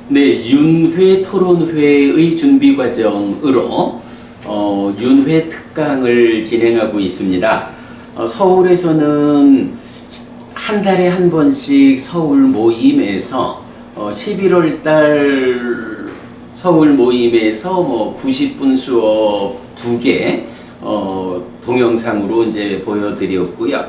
네, 윤회 토론회의 준비 과정으로 윤회 특강을 진행하고 있습니다. 서울에서는 한 달에 한 번씩 서울 모임에서 11월 달 서울 모임에서 90분 수업 2개 동영상으로 이제 보여드렸고요.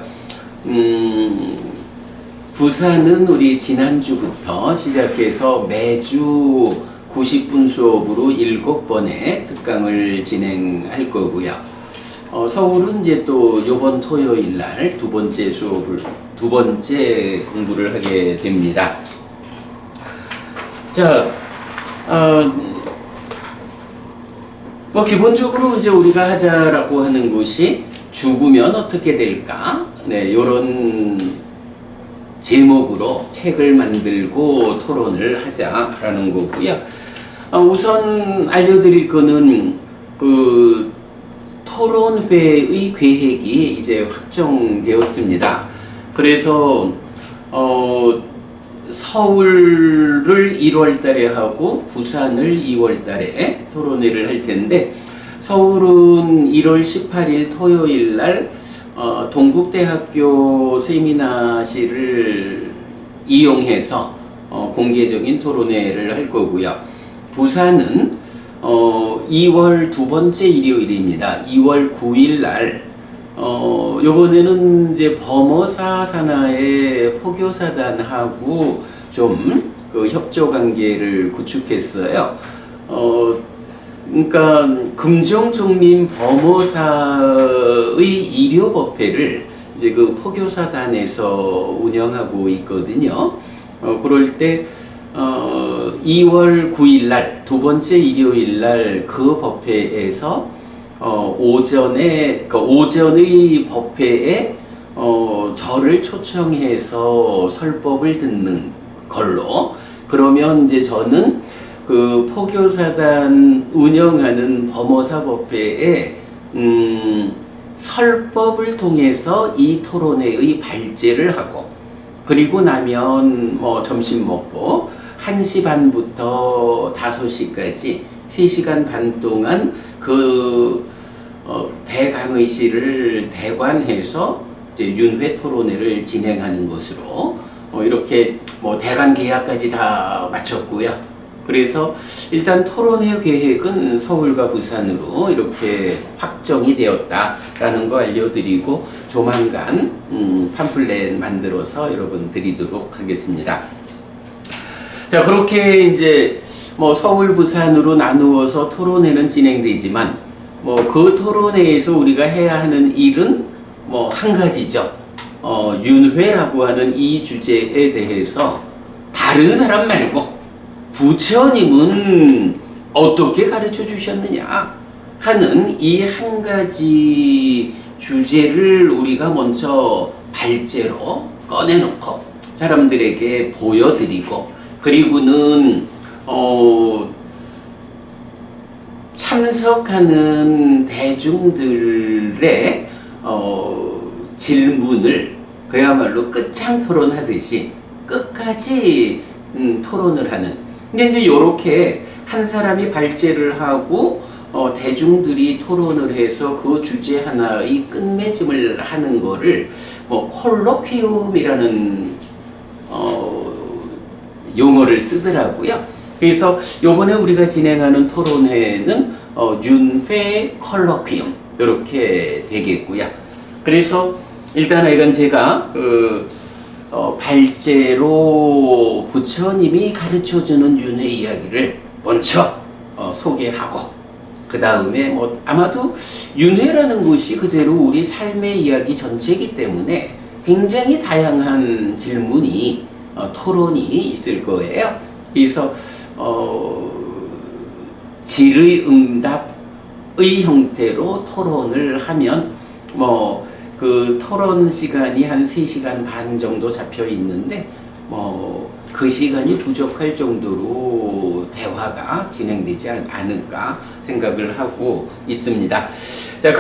부산은 우리 지난주부터 시작해서 매주 90분 수업으로 7번의 특강을 진행할 거고요. 서울은 이제 또 이번 토요일 날 두 번째 공부를 하게 됩니다. 자, 기본적으로 이제 우리가 하자라고 하는 것이 죽으면 어떻게 될까? 네, 요런 제목으로 책을 만들고 토론을 하자라는 거고요. 우선 알려드릴 거는 그 토론회의 계획이 이제 확정되었습니다. 그래서 서울을 1월 달에 하고 부산을 2월 달에 토론회를 할 텐데, 서울은 1월 18일 토요일 날 동국대학교 세미나실을 이용해서 공개적인 토론회를 할 거고요. 부산은 2월 두 번째 일요일입니다. 2월 9일 날 요번에는 이제 범어사 산하의 포교사단하고 좀 그 협조 관계를 구축했어요. 그러니까 금정총림 범어사의 일요법회를 이제 그 포교사단에서 운영하고 있거든요. 그럴 때 2월 9일 날 두 번째 일요일 날 그 법회에서 오전의 법회에 저를 초청해서 설법을 듣는 걸로, 그러면 이제 저는 그 포교사단 운영하는 범어사법회에 설법을 통해서 이 토론회의 발제를 하고, 그리고 나면 점심 먹고 1시 반부터 5시까지 3시간 반 동안 그 대강의실을 대관해서 이제 윤회 토론회를 진행하는 것으로 이렇게 대관 계약까지 다 마쳤고요. 그래서 일단 토론회 계획은 서울과 부산으로 이렇게 확정이 되었다라는 거 알려드리고, 조만간 팜플렛 만들어서 여러분 드리도록 하겠습니다. 자, 그렇게 이제 서울, 부산으로 나누어서 토론회는 진행되지만 그 토론회에서 우리가 해야 하는 일은 한 가지죠. 윤회라고 하는 이 주제에 대해서 다른 사람 말고 부처님은 어떻게 가르쳐 주셨느냐 하는 이 한 가지 주제를 우리가 먼저 발제로 꺼내놓고 사람들에게 보여드리고, 그리고는 참석하는 대중들의 질문을 그야말로 끝장 토론하듯이 끝까지 토론을 하는. 근데 이제 요렇게 한 사람이 발제를 하고 대중들이 토론을 해서 그 주제 하나의 끝맺음을 하는 거를 콜로퀴움이라는 용어를 쓰더라고요. 그래서 요번에 우리가 진행하는 토론회는 윤회 콜로퀴움 이렇게 되겠고요. 그래서 일단 이건 제가 발제로 부처님이 가르쳐주는 윤회 이야기를 먼저 소개하고, 그 다음에 아마도 윤회라는 것이 그대로 우리 삶의 이야기 전체이기 때문에 굉장히 다양한 질문이 토론이 있을 거예요. 그래서 질의응답의 형태로 토론을 하면 그 토론 시간이 한 3시간 반 정도 잡혀 있는데 그 시간이 부족할 정도로 대화가 진행되지 않을까 생각을 하고 있습니다. 자,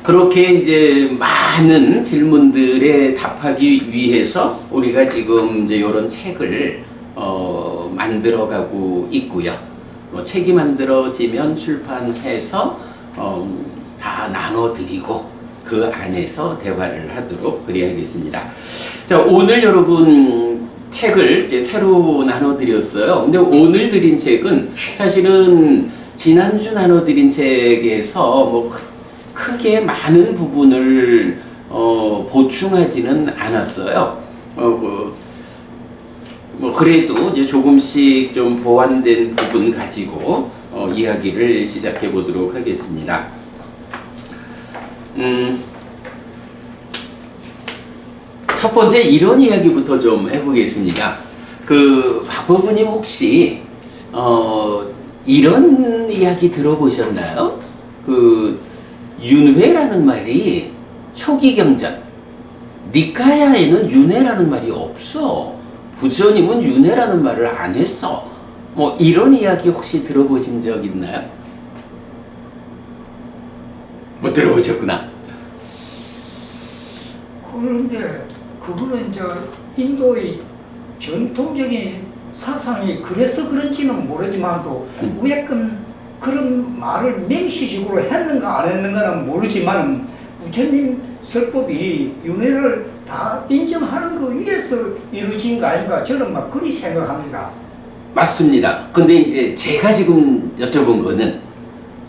그렇게 이제 많은 질문들에 답하기 위해서 우리가 지금 이제 이런 책을 만들어가고 있고요. 책이 만들어지면 출판해서 다 나눠드리고 그 안에서 대화를 하도록 그래야겠습니다. 자, 오늘 여러분 책을 이제 새로 나눠드렸어요. 근데 오늘 드린 책은 사실은 지난주 나눠드린 책에서 뭐 크게 많은 부분을 보충하지는 않았어요. 그래도 이제 조금씩 좀 보완된 부분 가지고 이야기를 시작해 보도록 하겠습니다. 첫 번째 이런 이야기부터 좀 해보겠습니다. 박부부님 혹시 이런 이야기 들어보셨나요? 윤회라는 말이 초기 경전 니카야에는 윤회라는 말이 없어. 부처님은 윤회라는 말을 안 했어. 뭐 이런 이야기 혹시 들어보신 적 있나요? 못 들어보셨구나. 그런데 그거는 인도의 전통적인 사상이 그래서 그런지는 모르지만도 왜 그런 말을 맹시식으로 했는가 안 했는가는 모르지만 부처님 설법이 윤회를 다 인정하는 거 위해서 이루어진 거 아닌가 저는 막 그리 생각합니다. 맞습니다. 근데 이제 제가 지금 여쭤본 거는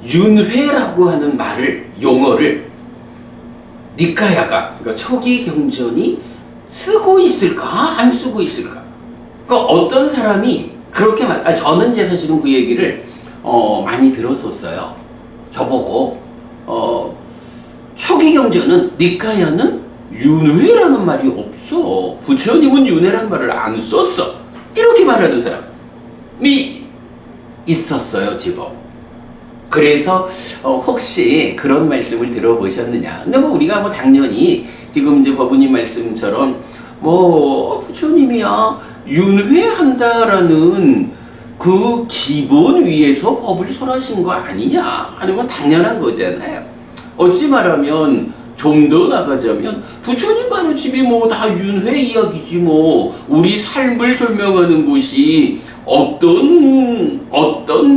윤회라고 하는 말을, 용어를 니카야가, 그러니까 초기 경전이 쓰고 있을까 안 쓰고 있을까? 그러니까 어떤 사람이 그렇게 저는 이제 사실은 그 얘기를 많이 들었었어요. 저보고 초기 경전은 니카야는 윤회라는 말이 없어. 부처님은 윤회라는 말을 안 썼어. 이렇게 말하는 사람이 있었어요, 제법. 그래서 혹시 그런 말씀을 들어보셨느냐? 근데 뭐 우리가 뭐 당연히 지금 이제 법부님 말씀처럼 뭐 부처님이야 윤회한다라는 그 기본 위에서 법을 설하신 거 아니냐 하는 건 당연한 거잖아요. 어찌 말하면 좀 더 나가자면 부처님 가르침이 뭐 다 윤회 이야기지 뭐 우리 삶을 설명하는 것이 어떤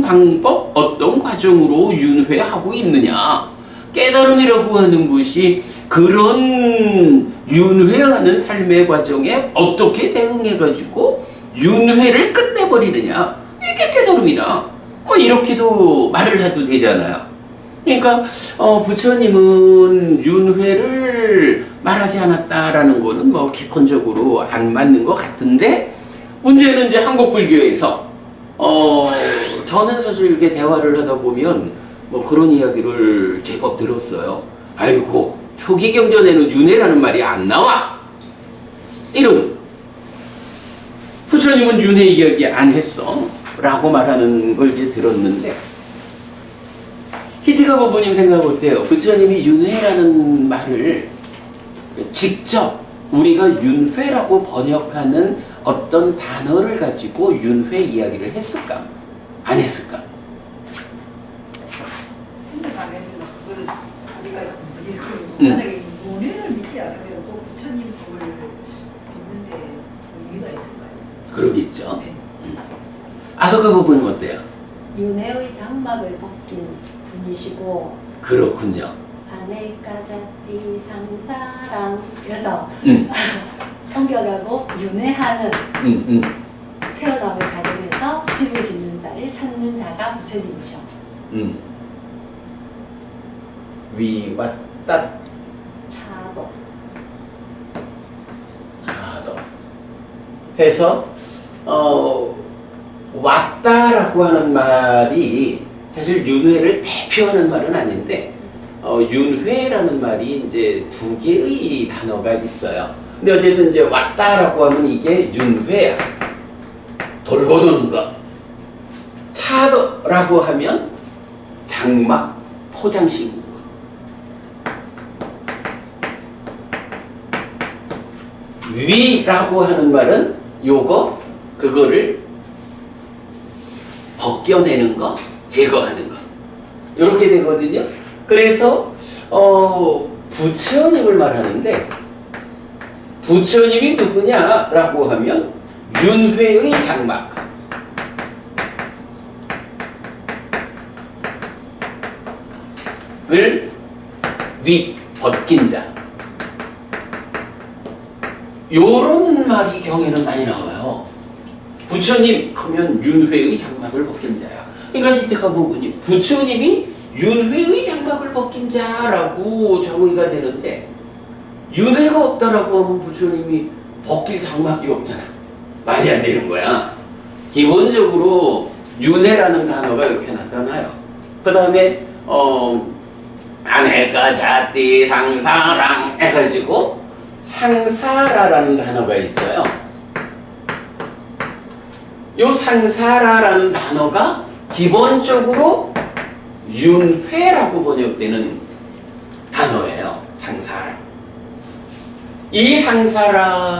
방법, 어떤 과정으로 윤회하고 있느냐 깨달음이라고 하는 것이 그런 윤회하는 삶의 과정에 어떻게 대응해가지고 윤회를 끝내버리느냐 이게 깨달음이다. 뭐 이렇게도 말을 해도 되잖아요. 그러니까 부처님은 윤회를 말하지 않았다라는 거는 뭐 기본적으로 안 맞는 것 같은데 문제는 이제 한국 불교에서 저는 사실 이렇게 대화를 하다 보면 뭐 그런 이야기를 제법 들었어요. 아이고 초기 경전에는 윤회라는 말이 안 나와. 이런 부처님은 윤회 이야기 안 했어 라고 말하는 걸 이제 들었는데 히티가 법부님 생각 어때요? 부처님이 윤회라는 말을 직접 우리가 윤회라고 번역하는 어떤 단어를 가지고 윤회 이야기를 했을까? 안 했을까? 만약에 윤회를 믿지 않으면 또 부처님 법을 믿는데 의미가 있을까요? 그러겠죠. 네. 아서그 부분은 어때요? 윤회의 장막을 벗긴 분이시고 그렇군요. 아네까자띠 상사랑 그래서 옮겨가고 윤회하는 태어남을 가지면서 집을 짓는 자를 찾는 자가 부처님이셔. 위왔다 차도 해서 왔다라고 하는 말이 사실 윤회를 대표하는 말은 아닌데 윤회라는 말이 이제 두 개의 단어가 있어요. 근데 어쨌든 이제 왔다라고 하면 이게 윤회야. 돌고 도는 것. 차도라고 하면 장막, 포장 씌우는 것. 위라고 하는 말은 그거를 벗겨내는 거, 제거하는 거. 이렇게 되거든요. 그래서 부처님을 말하는데 부처님이 누구냐라고 하면 윤회의 장막. 을 위 벗긴 자. 요런 말이 경에는 많이 나와요. 부처님 하면 윤회의 장막을 벗긴 자야. 그러니까 이때가 부분이 부처님이 윤회의 장막을 벗긴 자라고 정의가 되는데 윤회가 없다라고 하면 부처님이 벗길 장막이 없잖아. 말이 안 되는 거야. 기본적으로 윤회라는 단어가 이렇게 나타나요. 그 다음에 아내가 잣띠 상사랑 해가지고 상사라라는 단어가 있어요. 요 상사라라는 단어가 기본적으로 윤회라고 번역되는 단어예요. 상사라. 이 상사라가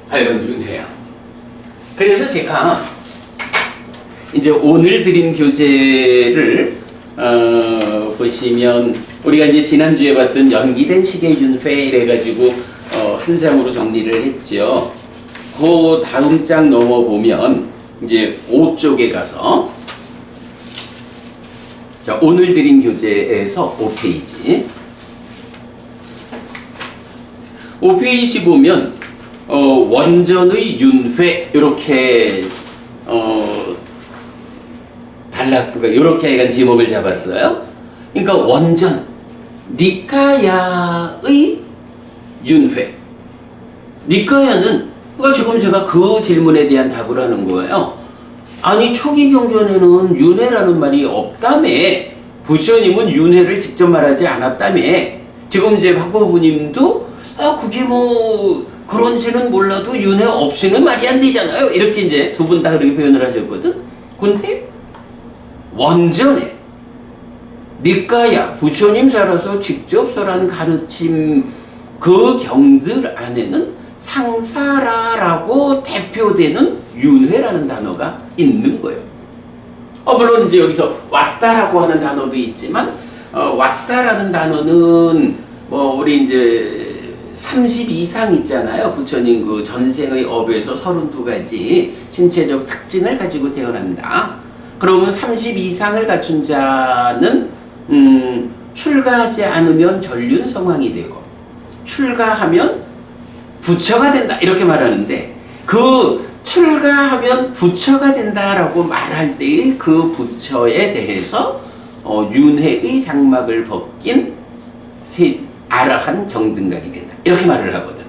하여간 윤회야. 그래서 제가 이제 오늘 드린 교재를 보시면 우리가 이제 지난주에 봤던 연기된 시계 윤회 이래가지고 한 장으로 정리를 했죠. 그 다음 장 넘어보면 이제 5쪽에 가서 자, 오늘 드린 교재에서 5페이지 5페이지 보면 원전의 윤회 이렇게 이렇게 약간 제목을 잡았어요. 그러니까 원전 니카야의 윤회. 니카야는 그러니까 지금 제가 그 질문에 대한 답을 하는 거예요. 아니 초기 경전에는 윤회라는 말이 없다며. 부처님은 윤회를 직접 말하지 않았다며. 지금 이제 박보부님도 그게 뭐 그런지는 몰라도 윤회 없이는 말이 안 되잖아요. 이렇게 이제 두 분 다 그렇게 표현을 하셨거든. 근데 원전에 니까야 부처님 살아서 직접 설한 가르침 그 경들 안에는 상사라라고 대표되는 윤회라는 단어가 있는 거예요. 물론 이제 여기서 왔다라고 하는 단어도 있지만 왔다라는 단어는 뭐 우리 이제 30 이상 있잖아요. 부처님 그 전생의 업에서 32가지 신체적 특징을 가지고 태어난다. 그러면 30 이상을 갖춘 자는 출가하지 않으면 전륜 성황이 되고 출가하면 부처가 된다 이렇게 말하는데 그 출가하면 부처가 된다라고 말할 때의 그 부처에 대해서 윤회의 장막을 벗긴 아라한 정등각이 된다 이렇게 말을 하거든.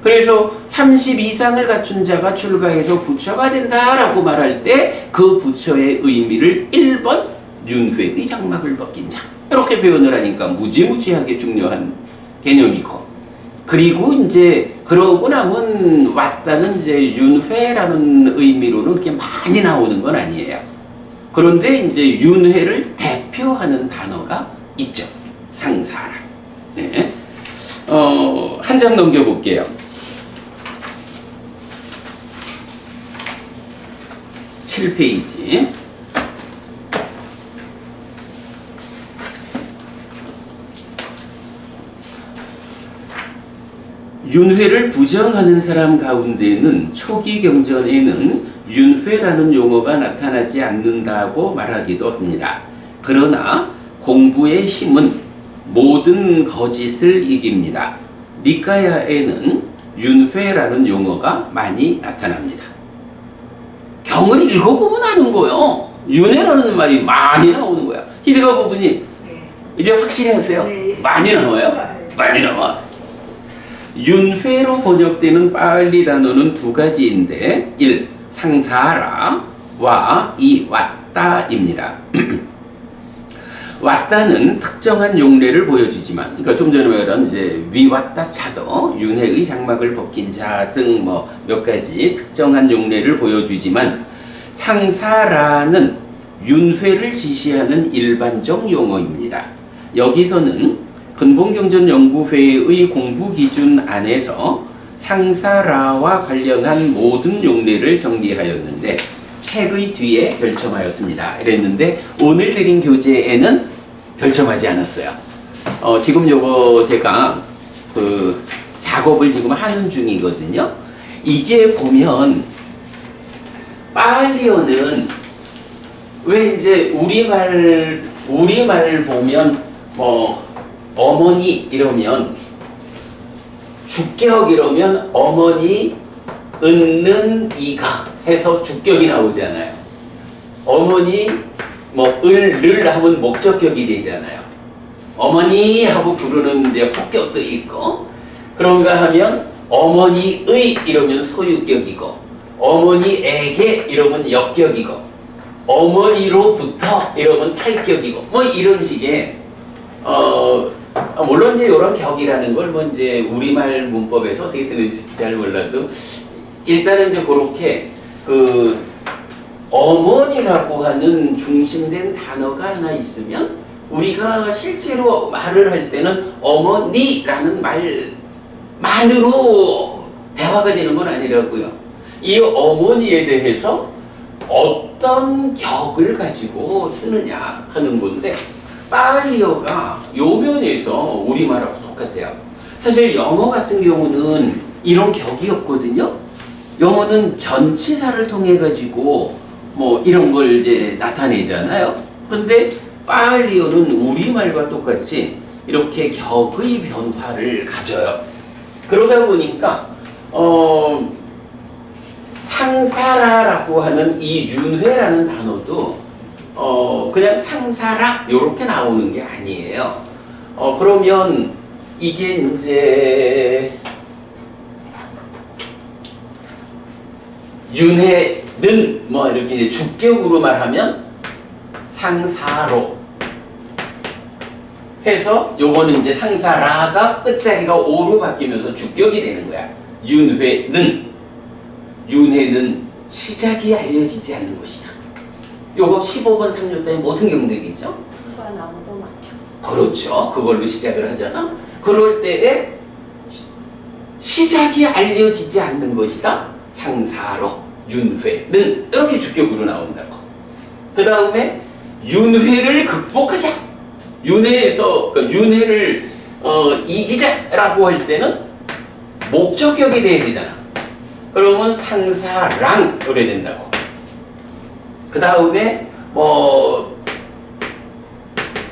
그래서 30 이상을 갖춘 자가 출가해서 부처가 된다라고 말할 때 그 부처의 의미를 1번 윤회의 장막을 벗긴 자 이렇게 표현을 하니까 무지무지하게 중요한 개념이고, 그리고 이제 그러고 나면 왔다는 이제 윤회라는 의미로는 그렇게 많이 나오는 건 아니에요. 그런데 이제 윤회를 대표하는 단어가 있죠. 상사라. 네. 한 장 넘겨볼게요. 7페이지. 윤회를 부정하는 사람 가운데는 초기 경전에는 윤회라는 용어가 나타나지 않는다고 말하기도 합니다. 그러나 공부의 힘은 모든 거짓을 이깁니다. 니까야에는 윤회라는 용어가 많이 나타납니다. 경을 읽어보면 아는 거예요. 윤회라는 말이 많이 나오는 거야. 히데가 부부님, 네. 이제 확실히 하세요. 네. 많이 나와요? 많이 나와. 윤회로 번역되는 빨리 단어는 두 가지인데 1. 상사라와 2. 왔다입니다. 왔다는 특정한 용례를 보여주지만, 그러니까 좀 전에 말한 이제 위왔다 차도 윤회의 장막을 벗긴 자 등 뭐 몇 가지 특정한 용례를 보여주지만, 상사라는 윤회를 지시하는 일반적 용어입니다. 여기서는 근본경전연구회의 공부기준 안에서 상사라와 관련한 모든 용례를 정리하였는데 책의 뒤에 별첨하였습니다. 이랬는데 오늘 드린 교재에는 별첨하지 않았어요. 지금 요거 제가 그 작업을 지금 하는 중이거든요. 이게 보면 빨리어는 왜 이제 우리말 보면 뭐 어머니 이러면 주격 이러면 어머니 은는 이가 해서 주격이 나오잖아요. 어머니 뭐 을 하면 목적격이 되잖아요. 어머니 하고 부르는 이제 폭격도 있고, 그런가 하면 어머니의 이러면 소유격이고, 어머니에게 이러면 역격이고, 어머니로부터 이러면 탈격이고, 뭐 이런 식의 물론 이제 이런 격이라는 걸 뭐 이제 우리말 문법에서 어떻게 쓰는지 잘 몰라도 일단은 이제 그렇게 그 어머니라고 하는 중심된 단어가 하나 있으면 우리가 실제로 말을 할 때는 어머니라는 말만으로 대화가 되는 건 아니라고요. 이 어머니에 대해서 어떤 격을 가지고 쓰느냐 하는 건데, 빨리어가 요 면에서 우리말하고 똑같아요. 사실 영어 같은 경우는 이런 격이 없거든요. 영어는 전치사를 통해 가지고 뭐 이런 걸 이제 나타내잖아요. 근데 빨리어는 우리말과 똑같이 이렇게 격의 변화를 가져요. 그러다 보니까 상사라라고 하는 이 윤회라는 단어도 그냥 상사라 요렇게 나오는 게 아니에요. 그러면 이게 이제 윤회는 뭐 이렇게 이제 주격으로 말하면 상사로 해서 요거는 이제 상사라가 끝자리가 오로 바뀌면서 주격이 되는 거야. 윤회는 시작이 알려지지 않는 것이다. 요거 15번 상조 때의 모든 경득이죠. 불과 나무도 막혀. 그렇죠. 그걸로 시작을 하잖아. 그럴 때에 시작이 알려지지 않는 것이다. 상사로 윤회는 이렇게 주격으로 나온다고. 그 다음에 윤회를 극복하자. 윤회에서 윤회를 이기자라고 할 때는 목적격이 돼야 되잖아. 그러면 상사랑 이래 된다고. 그 다음에 뭐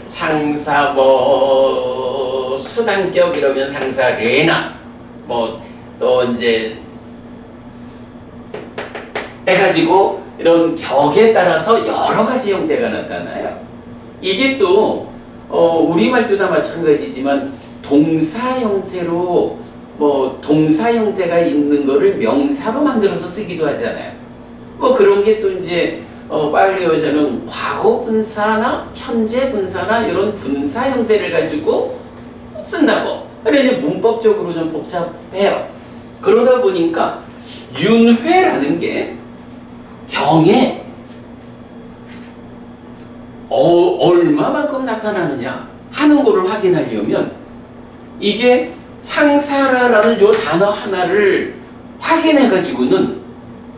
상사 뭐 수단격 이러면 상사래나 뭐 또 이제 해가지고 이런 격에 따라서 여러 가지 형태가 나타나요. 이게 또 우리말도 다 마찬가지지만 동사 형태로 뭐 동사 형태가 있는 거를 명사로 만들어서 쓰기도 하잖아요. 뭐 그런 게 또 이제 빨리어에서는 과거 분사나 현재 분사나 이런 분사 형태를 가지고 쓴다고. 그래 이제 문법적으로 좀 복잡해요. 그러다 보니까 윤회라는 게 경에 얼마만큼 나타나느냐 하는 거를 확인하려면 이게 상사라라는 요 단어 하나를 확인해 가지고는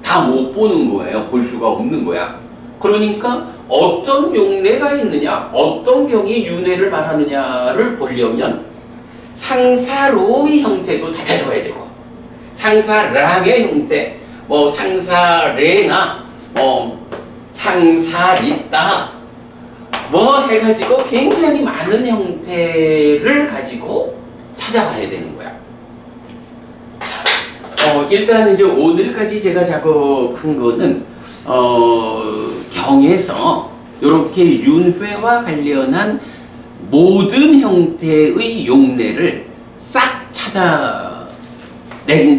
다 못 보는 거예요. 볼 수가 없는 거야. 그러니까 어떤 용례가 있느냐, 어떤 경이 윤회를 말하느냐를 보려면 상사로의 형태도 다 찾아봐야 되고, 상사랑의 형태, 뭐 상사래나 뭐 상사리따 뭐 해가지고 굉장히 많은 형태를 가지고 찾아봐야 되는 거야. 일단 이제 오늘까지 제가 작업한 거는 경에서 이렇게 윤회와 관련한 모든 형태의 용례를 싹 찾아내는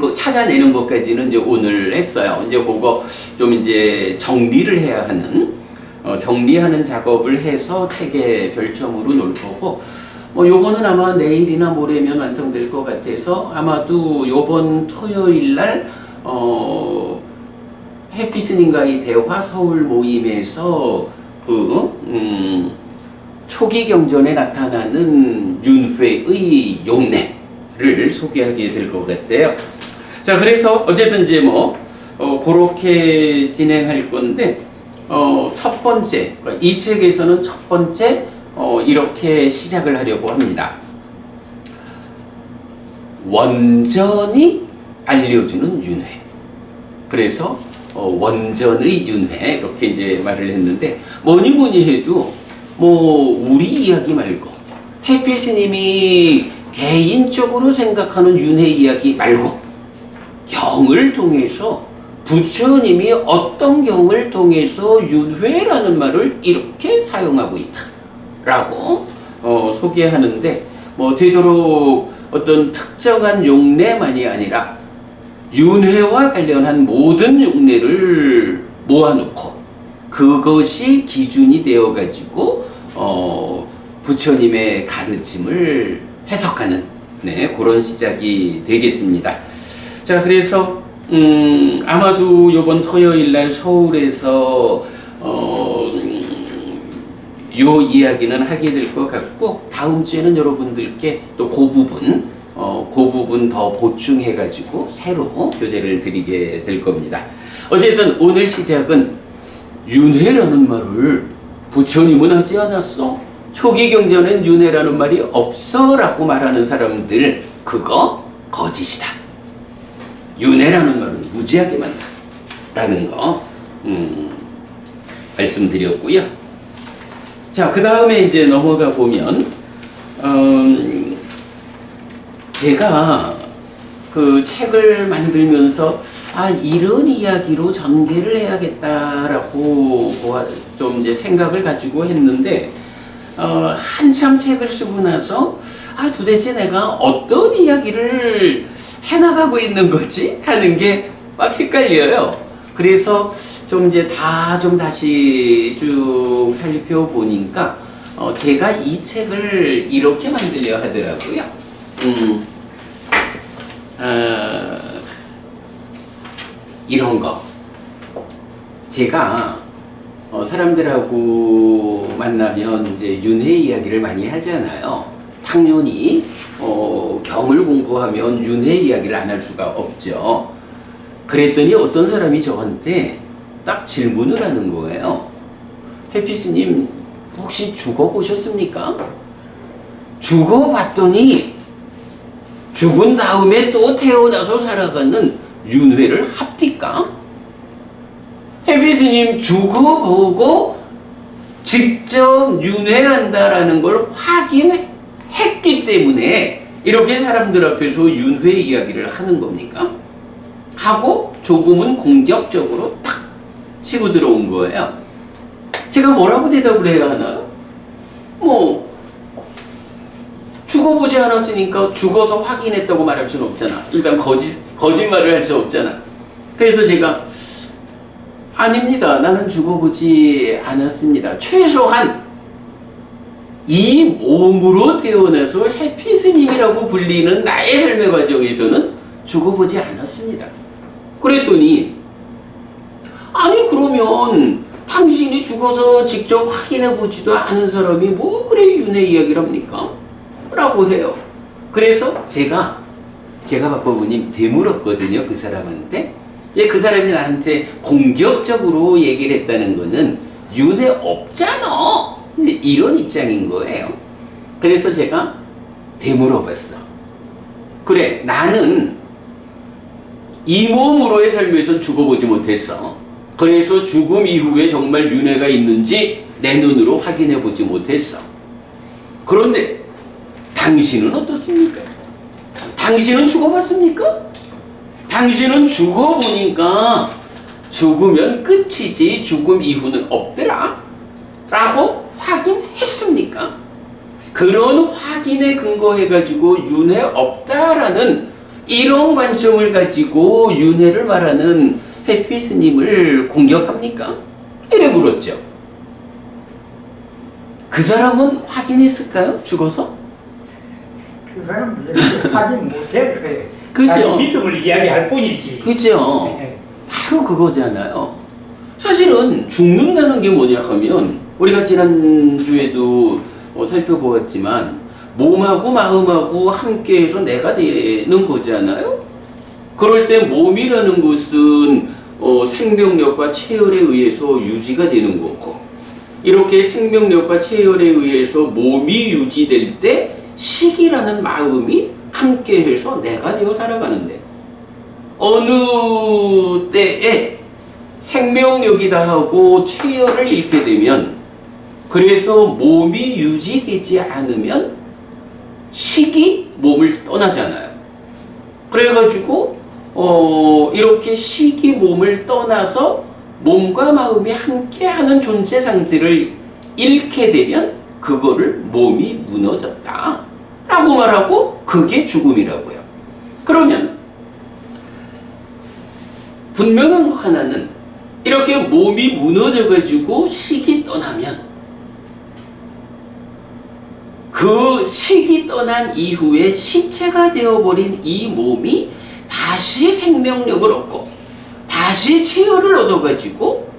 것까지는 이제 오늘 했어요. 이제 그거 좀 이제 정리를 해야 하는 정리하는 작업을 해서 책에 별첨으로 놓을 거고, 뭐 요거는 아마 내일이나 모레면 완성될 것 같아서 아마도 요번 토요일 날 햇빛스님과의 대화 서울 모임에서 초기 경전에 나타나는 윤회의 용례를 소개하게 될 것 같아요. 자, 그래서 어쨌든 이제 뭐 그렇게 진행할 건데 첫 번째 이 책에서는 첫 번째 이렇게 시작을 하려고 합니다. 원전이 알려주는 윤회. 그래서 원전의 윤회 이렇게 이제 말을 했는데 뭐니 해도 우리 이야기 말고 해피 스님이 개인적으로 생각하는 윤회 이야기 말고 경을 통해서 부처님이 어떤 경을 통해서 윤회라는 말을 이렇게 사용하고 있다라고 소개하는데 되도록 어떤 특정한 용례만이 아니라 윤회와 관련한 모든 용례를 모아놓고 그것이 기준이 되어가지고 부처님의 가르침을 해석하는 그런 시작이 되겠습니다. 자, 그래서 아마도 이번 토요일날 서울에서 요 이야기는 하게 될 것 같고 다음 주에는 여러분들께 또 그 부분 더 보충해가지고 새로 교재를 드리게 될 겁니다. 어쨌든 오늘 시작은 윤회라는 말을 부처님은 하지 않았어. 초기 경전엔 윤회라는 말이 없어 라고 말하는 사람들 그거 거짓이다. 윤회라는 말은 무지하게 많다 라는 거 말씀드렸고요. 자, 그 다음에 이제 넘어가 보면 제가 그 책을 만들면서 이런 이야기로 전개를 해야겠다라고 좀 이제 생각을 가지고 했는데 한참 책을 쓰고 나서 도대체 내가 어떤 이야기를 해나가고 있는 거지? 하는 게 막 헷갈려요. 그래서 좀 이제 좀 다시 쭉 살펴보니까 제가 이 책을 이렇게 만들려 하더라고요. 이런 거. 제가 사람들하고 만나면 이제 윤회 이야기를 많이 하잖아요. 당연히 경을 공부하면 윤회 이야기를 안 할 수가 없죠. 그랬더니 어떤 사람이 저한테 딱 질문을 하는 거예요. 해피 스님 혹시 죽어보셨습니까? 죽어봤더니 죽은 다음에 또 태어나서 살아가는 윤회를 합니까? 해피 스님 죽어보고 직접 윤회한다라는 걸 확인했기 때문에 이렇게 사람들 앞에서 윤회 이야기를 하는 겁니까? 하고 조금은 공격적으로 딱 치고 들어온 거예요. 제가 뭐라고 대답을 해야 하나요? 죽어보지 않았으니까 죽어서 확인했다고 말할 수는 없잖아. 일단 거짓말을 할 수 없잖아. 그래서 제가 아닙니다. 나는 죽어보지 않았습니다. 최소한 이 몸으로 태어나서 해피 스님이라고 불리는 나의 삶의 과정에서는 죽어보지 않았습니다. 그랬더니 아니 그러면 당신이 죽어서 직접 확인해보지도 않은 사람이 뭐 그래 윤회 이야기를 합니까? 라고 해요. 그래서 제가 박법우님 되물었거든요. 그 사람한테. 그 사람이 나한테 공격적으로 얘기를 했다는 거는 윤회 없잖아. 이런 입장인 거예요. 그래서 제가 되물어봤어. 그래, 나는 이 몸으로의 삶에서 죽어보지 못했어. 그래서 죽음 이후에 정말 윤회가 있는지 내 눈으로 확인해보지 못했어. 그런데 당신은 어떻습니까? 당신은 죽어봤습니까? 당신은 죽어보니까 죽으면 끝이지 죽음 이후는 없더라 라고 확인했습니까? 그런 확인에 근거해가지고 윤회 없다라는 이런 관점을 가지고 윤회를 말하는 해피 스님을 공격합니까? 이래 물었죠. 그 사람은 확인했을까요? 죽어서? 그 사람은 확인 못해 그래. 그죠? 자기 믿음을 이야기할 뿐이지. 그죠? 네. 바로 그거잖아요. 사실은 죽는다는 게 뭐냐 하면 우리가 지난주에도 살펴보았지만 몸하고 마음하고 함께해서 내가 되는 거잖아요. 그럴 때 몸이라는 것은 생명력과 체열에 의해서 유지가 되는 거고 이렇게 생명력과 체열에 의해서 몸이 유지될 때 식이라는 마음이 함께해서 내가 되어 살아가는데, 어느 때에 생명력이다 하고 체열을 잃게 되면, 그래서 몸이 유지되지 않으면 식이 몸을 떠나잖아요. 그래가지고 이렇게 식이 몸을 떠나서 몸과 마음이 함께하는 존재 상태를 잃게 되면 그거를 몸이 무너졌다 라고 말하고, 그게 죽음이라고요. 그러면 분명한 거 하나는, 이렇게 몸이 무너져가지고 식이 떠나면 그 식이 떠난 이후에 시체가 되어버린 이 몸이 다시 생명력을 얻고 다시 체열을 얻어가지고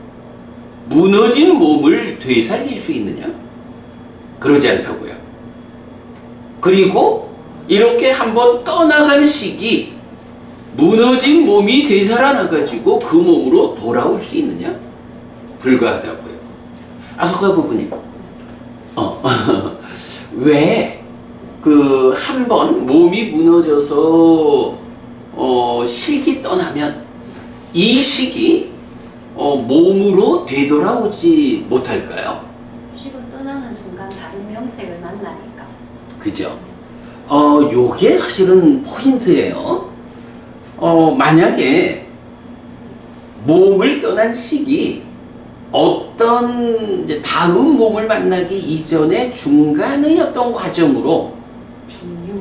무너진 몸을 되살릴 수 있느냐? 그러지 않다고요. 그리고 이렇게 한번 떠나간 식이 무너진 몸이 되살아나가지고 그 몸으로 돌아올 수 있느냐? 불가하다고요. 아소카 부부님, 왜 그 한번 몸이 무너져서 식이 떠나면 이 식이 몸으로 되돌아오지 못할까요? 식은 떠나는 순간 다른 명색을 만나니까. 그죠? 요게 사실은 포인트예요. 만약에 몸을 떠난 식이 어떤 이제 다음 몸을 만나기 이전에 중간의 어떤 과정으로 중유.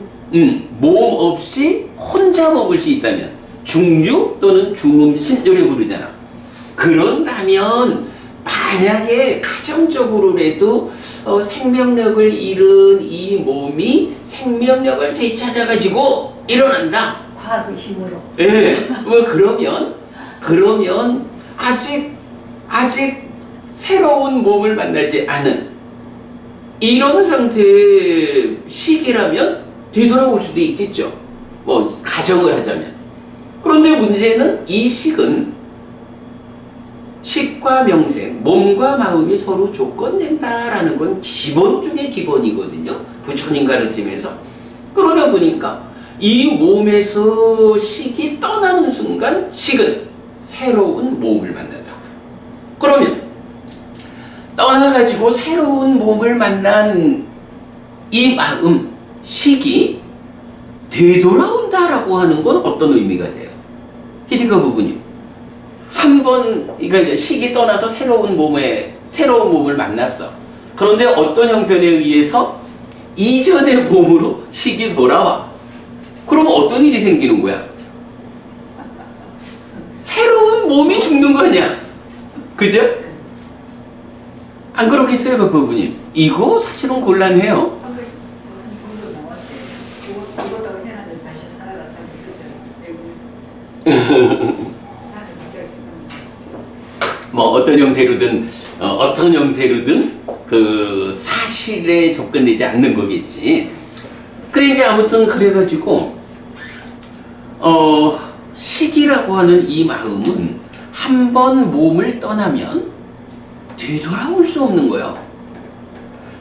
몸 없이 혼자 먹을 수 있다면, 중유 또는 중음신 이렇게 부르잖아. 그런다면 만약에 가정적으로라도 생명력을 잃은 이 몸이 생명력을 되찾아가지고 일어난다. 과학의 힘으로. 예. 뭐 그러면 아직 새로운 몸을 만나지 않은 이런 상태의 식이라면 되돌아올 수도 있겠죠. 뭐 가정을 하자면. 그런데 문제는 이 식은 식과 명생, 몸과 마음이 서로 조건된다라는 건 기본 중의 기본이거든요. 부처님 가르침에서. 그러다 보니까 이 몸에서 식이 떠나는 순간 식은 새로운 몸을 만난다고요. 그러면 떠나가지고 새로운 몸을 만난 이 마음, 식이 되돌아온다라고 하는 건 어떤 의미가 돼요? 히디카 부부님, 한번 이거 식이 떠나서 새로운 몸을 만났어. 그런데 어떤 형편에 의해서 이전의 몸으로 식이 돌아와. 그러면 어떤 일이 생기는 거야? 새로운 몸이 죽는 거 아니야? 그죠? 안 그렇겠어요, 부부님? 이거 사실은 곤란해요. 한 번씩 보도 나왔대. 이거다가 해놨는데 다시 살아났다고 그러잖아. 뭐 어떤 형태로든 그 사실에 접근되지 않는 거겠지. 그래 이제 아무튼 그래가지고 식이라고 하는 이 마음은 한번 몸을 떠나면 되돌아올 수 없는 거예요.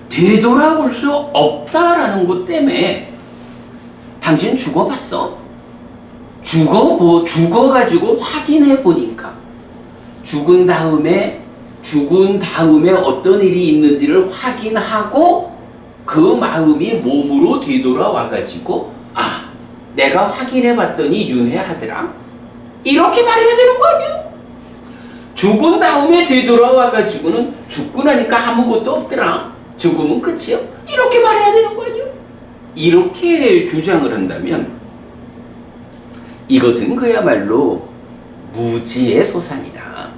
되돌아올 수 없다라는 것 때문에 당신 죽어봤어? 죽어가지고 확인해 보니까 죽은 다음에 어떤 일이 있는지를 확인하고 그 마음이 몸으로 되돌아와가지고 내가 확인해 봤더니 윤회하더라. 이렇게 말해야 되는 거 아니야? 죽은 다음에 되돌아와가지고는 죽고 나니까 아무것도 없더라. 죽으면 끝이요. 이렇게 말해야 되는 거 아니야? 이렇게 주장을 한다면 이것은 그야말로 무지의 소산이다.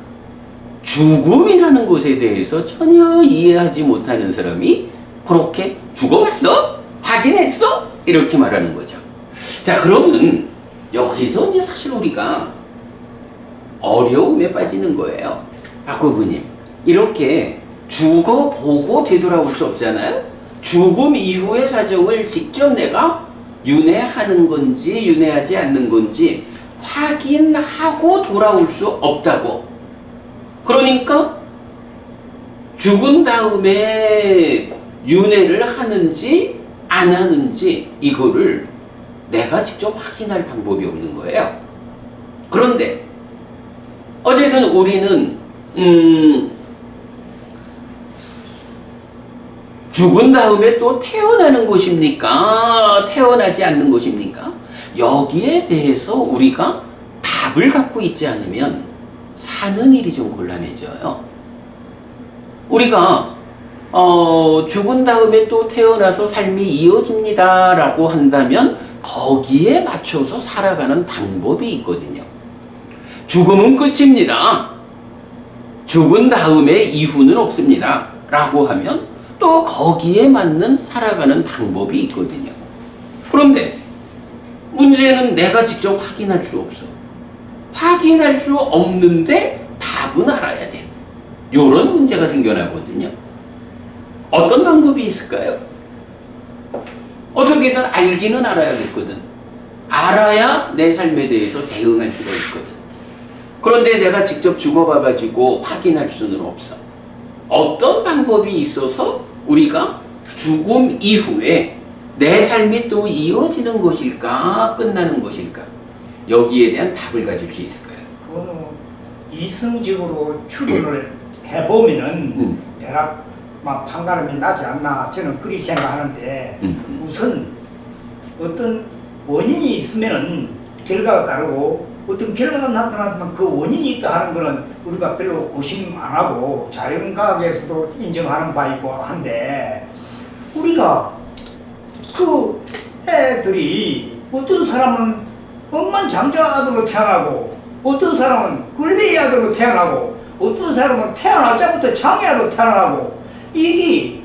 죽음이라는 것에 대해서 전혀 이해하지 못하는 사람이 그렇게 죽어봤어? 확인했어? 이렇게 말하는 거죠. 자, 그러면 여기서 이제 사실 우리가 어려움에 빠지는 거예요. 박구부님, 이렇게 죽어보고 되돌아올 수 없잖아요. 죽음 이후의 사정을 직접 내가 윤회하는 건지 윤회하지 않는 건지 확인하고 돌아올 수 없다고. 그러니까 죽은 다음에 윤회를 하는지 안 하는지 이거를 내가 직접 확인할 방법이 없는 거예요. 그런데 어쨌든 우리는 죽은 다음에 또 태어나는 것입니까? 태어나지 않는 것입니까? 여기에 대해서 우리가 답을 갖고 있지 않으면 사는 일이 좀 곤란해져요. 우리가 죽은 다음에 또 태어나서 삶이 이어집니다 라고 한다면 거기에 맞춰서 살아가는 방법이 있거든요. 죽음은 끝입니다. 죽은 다음에 이후는 없습니다 라고 하면 또 거기에 맞는 살아가는 방법이 있거든요. 그런데 문제는 내가 직접 확인할 수 없어. 확인할 수 없는데 답은 알아야 돼. 이런 문제가 생겨나거든요. 어떤 방법이 있을까요? 어떻게든 알기는 알아야겠거든. 알아야 내 삶에 대해서 대응할 수가 있거든. 그런데 내가 직접 죽어봐가지고 확인할 수는 없어. 어떤 방법이 있어서 우리가 죽음 이후에 내 삶이 또 이어지는 것일까, 끝나는 것일까? 여기에 대한 답을 가질 수 있을까요? 그거는 이성적으로 추론을 해보면은 대략 막 판가름이 나지 않나 저는 그리 생각하는데 우선 어떤 원인이 있으면은 결과가 따르고 어떤 결과가 나타나면 그 원인이 있다 하는 거는 우리가 별로 의심 안 하고 자연과학에서도 인정하는 바이고 한데 우리가 그 애들이 어떤 사람은 억만장자 아들로 태어나고 어떤 사람은 굴베이 아들로 태어나고 어떤 사람은 태어날 때부터 장애아로 태어나고 이게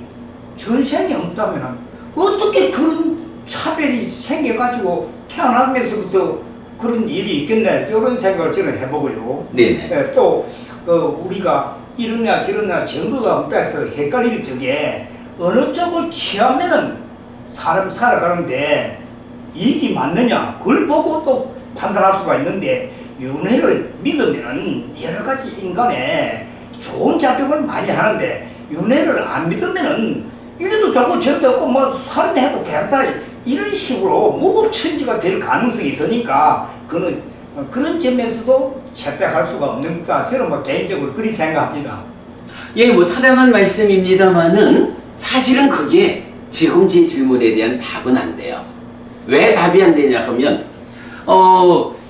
전생이 없다면 어떻게 그런 차별이 생겨가지고 태어나면서부터 그런 일이 있겠네 이런 생각을 저는 해보고요. 네네. 또 우리가 이러냐 저러냐 증거가 없다해서 헷갈릴 적에 어느 쪽을 취하면은 사람 살아가는데 이익이 맞느냐 그걸 보고 또 판단할 수가 있는데 윤회를 믿으면은 여러 가지 인간의 좋은 작용을 많이 하는데 윤회를 안 믿으면은 이래도 좋고 저래도 없고 뭐 살도 해도 괜찮다 이런 식으로 무법천지가 될 가능성이 있으니까 그는 그런 점에서도 채택할 수가 없는가 저는 뭐 개인적으로 그리 생각합니다. 예, 뭐 타당한 말씀입니다만은 사실은 그게 지금 제 질문에 대한 답은 안 돼요. 왜 답이 안 되냐 하면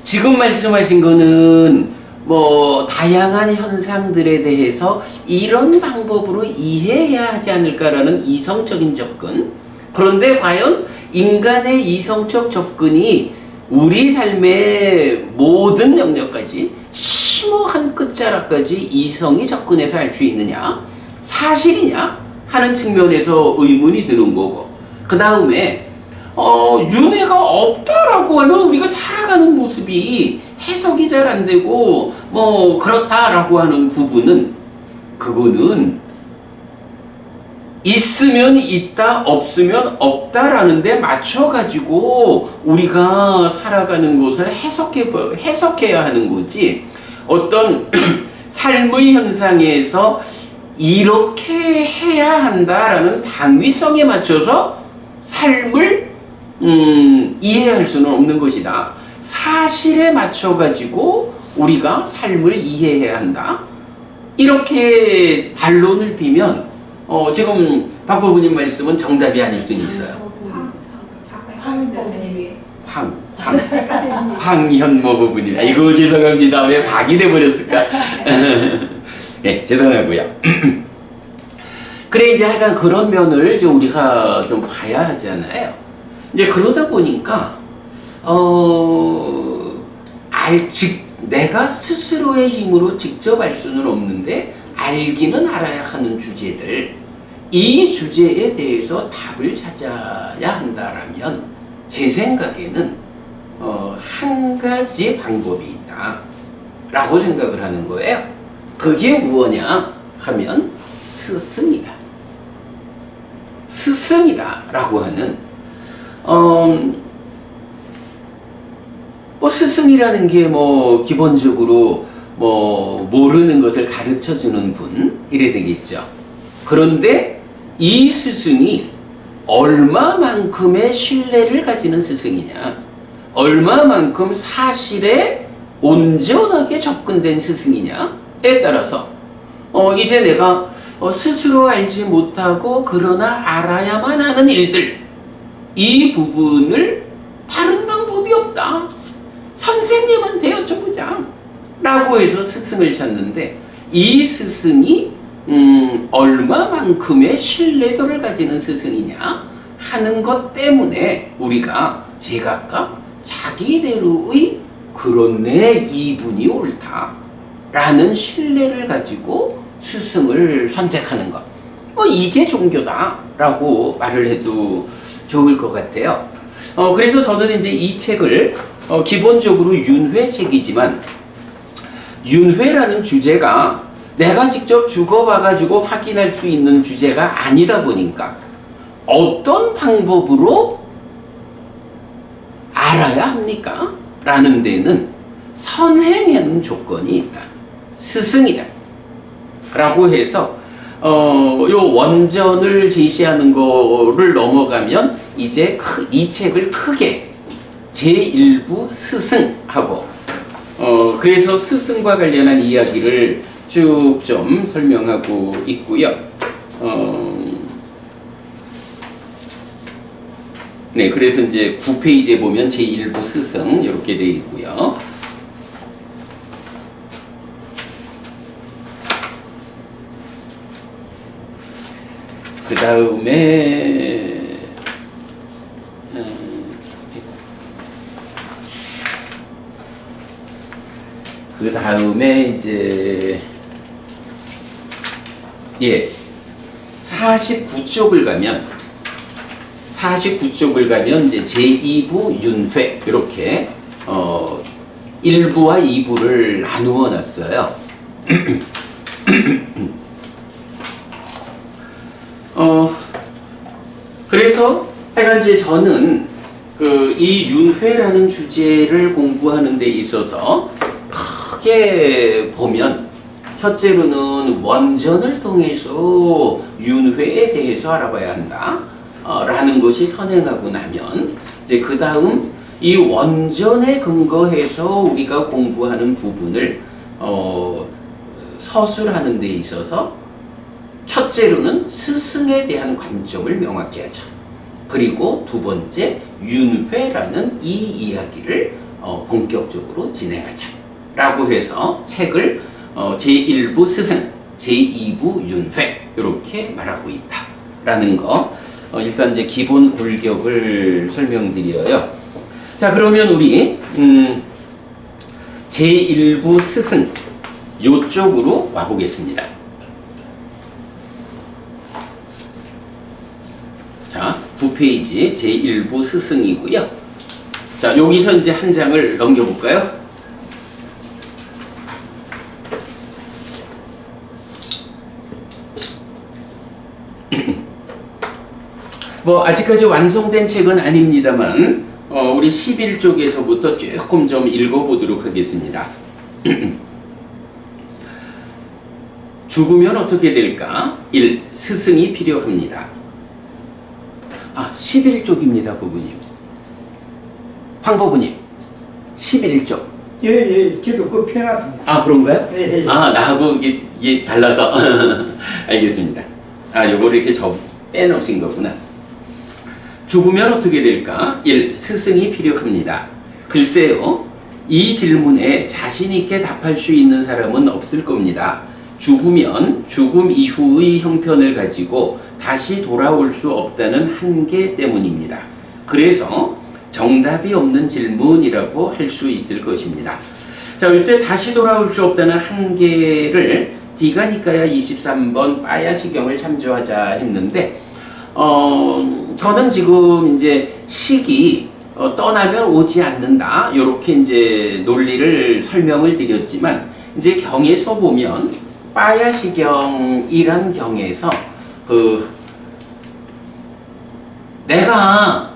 지금 말씀하신 거는 뭐 다양한 현상들에 대해서 이런 방법으로 이해해야 하지 않을까라는 이성적인 접근. 그런데 과연 인간의 이성적 접근이 우리 삶의 모든 영역까지 심오한 끝자락까지 이성이 접근해서 알 수 있느냐? 사실이냐? 하는 측면에서 의문이 드는 거고 그 다음에 윤회가 없다라고 하면 우리가 살아가는 모습이 해석이 잘 안 되고 뭐 그렇다라고 하는 부분은 그거는 있으면 있다 없으면 없다라는 데 맞춰가지고 우리가 살아가는 것을 해석해야 하는 거지 어떤 삶의 현상에서 이렇게 해야 한다라는 당위성에 맞춰서 삶을 이해할 수는 없는 것이다. 사실에 맞춰가지고 우리가 삶을 이해해야 한다. 이렇게 반론을 비면 지금 박 부부님 말씀은 정답이 아닐 수는 있어요. 황현모 부부님. 아이고 죄송합니다. 왜 박이 돼버렸을까? 네, 죄송하고요. 그래 이제 하여간 그런 면을 이제 우리가 좀 봐야 하잖아요. 이제 그러다 보니까 내가 스스로의 힘으로 직접 알 수는 없는데 알기는 알아야 하는 주제들 이 주제에 대해서 답을 찾아야 한다라면 제 생각에는 한 가지 방법이 있다라고 생각을 하는 거예요. 그게 무엇냐 하면 스승이다. 스승이다라고 하는 뭐 스승이라는 게 뭐 기본적으로 뭐 모르는 것을 가르쳐 주는 분 이래 되겠죠. 그런데 이 스승이 얼마만큼의 신뢰를 가지는 스승이냐, 얼마만큼 사실에 온전하게 접근된 스승이냐에 따라서 이제 내가 스스로 알지 못하고 그러나 알아야만 하는 일들, 이 부분을 다른 방법이 없다, 선생님한테 여쭤보자 라고 해서 스승을 찾는데, 이 스승이 얼마만큼의 신뢰도를 가지는 스승이냐 하는 것 때문에 우리가 제각각 자기대로의 그렇네 이분이 옳다 라는 신뢰를 가지고 스승을 선택하는 것, 이게 종교다 라고 말을 해도 좋을 것 같아요. 그래서 저는 이제 이 책을 기본적으로 윤회 책이지만, 윤회라는 주제가 내가 직접 죽어봐가지고 확인할 수 있는 주제가 아니다 보니까 어떤 방법으로 알아야 합니까? 라는 데는 선행하는 조건이 있다, 스승이다 라고 해서 요 원전을 제시하는 거를 넘어가면 이제 이 책을 크게 제1부 스승하고 그래서 스승과 관련한 이야기를 쭉 좀 설명하고 있고요. 네, 그래서 이제 9페이지에 보면 제1부 스승 이렇게 되어 있고요. 그 다음에 이제 49쪽을 가면 이제 제2부 윤회 이렇게 1부와 2부를 나누어 놨어요. 그래서 하여간 이제 저는 이 윤회라는 주제를 공부하는 데 있어서 크게 보면 첫째로는 원전을 통해서 윤회에 대해서 알아봐야 한다 라는 것이 선행하고 나면, 이제 그 다음 이 원전에 근거해서 우리가 공부하는 부분을 서술하는 데 있어서 첫째로는 스승에 대한 관점을 명확히 하자. 그리고 두 번째, 윤회라는 이 이야기를 본격적으로 진행하자 라고 해서 책을 제1부 스승, 제2부 윤회 이렇게 말하고 있다 라는 거, 일단 이제 기본 골격을 설명드려요. 자, 그러면 우리 제1부 스승 요쪽으로 와보겠습니다. 자, 9페이지 제1부 스승이고요. 자, 여기서 이제 한 장을 넘겨볼까요? 뭐 아직까지 완성된 책은 아닙니다만 우리 11쪽에서부터 조금 좀 읽어보도록 하겠습니다. 죽으면 어떻게 될까? 1. 스승이 필요합니다. 11쪽입니다, 부부님. 황부부님, 11쪽. 예, 저도 그거 펴놨습니다. 그런가요? 예. 나하고 이게 달라서. 알겠습니다. 요거를 이렇게 빼놓으신 거구나. 죽으면 어떻게 될까? 1. 스승이 필요합니다. 글쎄요, 이 질문에 자신 있게 답할 수 있는 사람은 없을 겁니다. 죽으면 죽음 이후의 형편을 가지고 다시 돌아올 수 없다는 한계 때문입니다. 그래서 정답이 없는 질문이라고 할 수 있을 것입니다. 자, 이때 다시 돌아올 수 없다는 한계를 디가니까야 23번 빠야시경을 참조하자 했는데, 저는 지금 이제 식이 떠나면 오지 않는다 이렇게 이제 논리를 설명을 드렸지만, 이제 경에서 보면 빠야시경이란 경에서 내가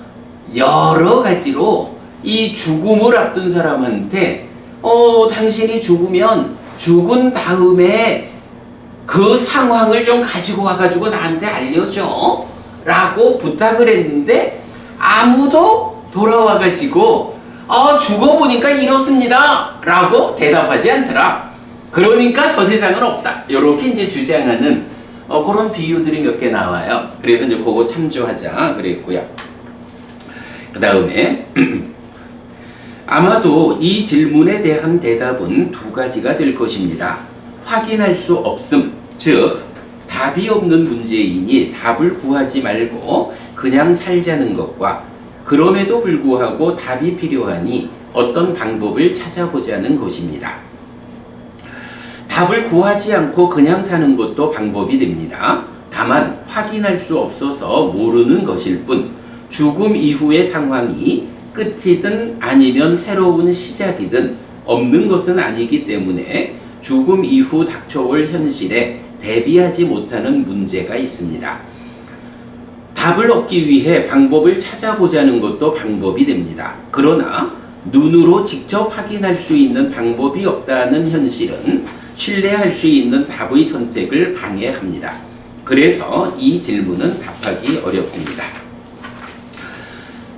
여러 가지로 이 죽음을 앞둔 사람한테 당신이 죽으면 죽은 다음에 그 상황을 좀 가지고 와가지고 나한테 알려줘 라고 부탁을 했는데 아무도 돌아와가지고 죽어보니까 이렇습니다 라고 대답하지 않더라. 그러니까 저 세상은 없다. 이렇게 이제 주장하는 그런 비유들이 몇 개 나와요. 그래서 이제 그거 참조하자 그랬고요. 그 다음에 아마도 이 질문에 대한 대답은 두 가지가 될 것입니다. 확인할 수 없음, 즉 답이 없는 문제이니 답을 구하지 말고 그냥 살자는 것과 그럼에도 불구하고 답이 필요하니 어떤 방법을 찾아보자는 것입니다. 답을 구하지 않고 그냥 사는 것도 방법이 됩니다. 다만 확인할 수 없어서 모르는 것일 뿐 죽음 이후의 상황이 끝이든 아니면 새로운 시작이든 없는 것은 아니기 때문에 죽음 이후 닥쳐올 현실에 대비하지 못하는 문제가 있습니다. 답을 얻기 위해 방법을 찾아보자는 것도 방법이 됩니다. 그러나 눈으로 직접 확인할 수 있는 방법이 없다는 현실은 신뢰할 수 있는 답의 선택을 방해합니다. 그래서 이 질문은 답하기 어렵습니다.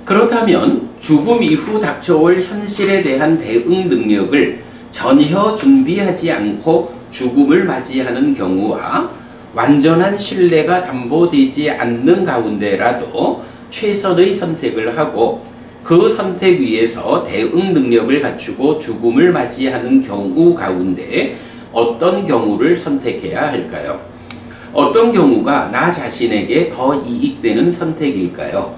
그렇다면 죽음 이후 닥쳐올 현실에 대한 대응 능력을 전혀 준비하지 않고 죽음을 맞이하는 경우와 완전한 신뢰가 담보되지 않는 가운데라도 최선의 선택을 하고 그 선택 위에서 대응 능력을 갖추고 죽음을 맞이하는 경우 가운데 어떤 경우를 선택해야 할까요? 어떤 경우가 나 자신에게 더 이익되는 선택일까요?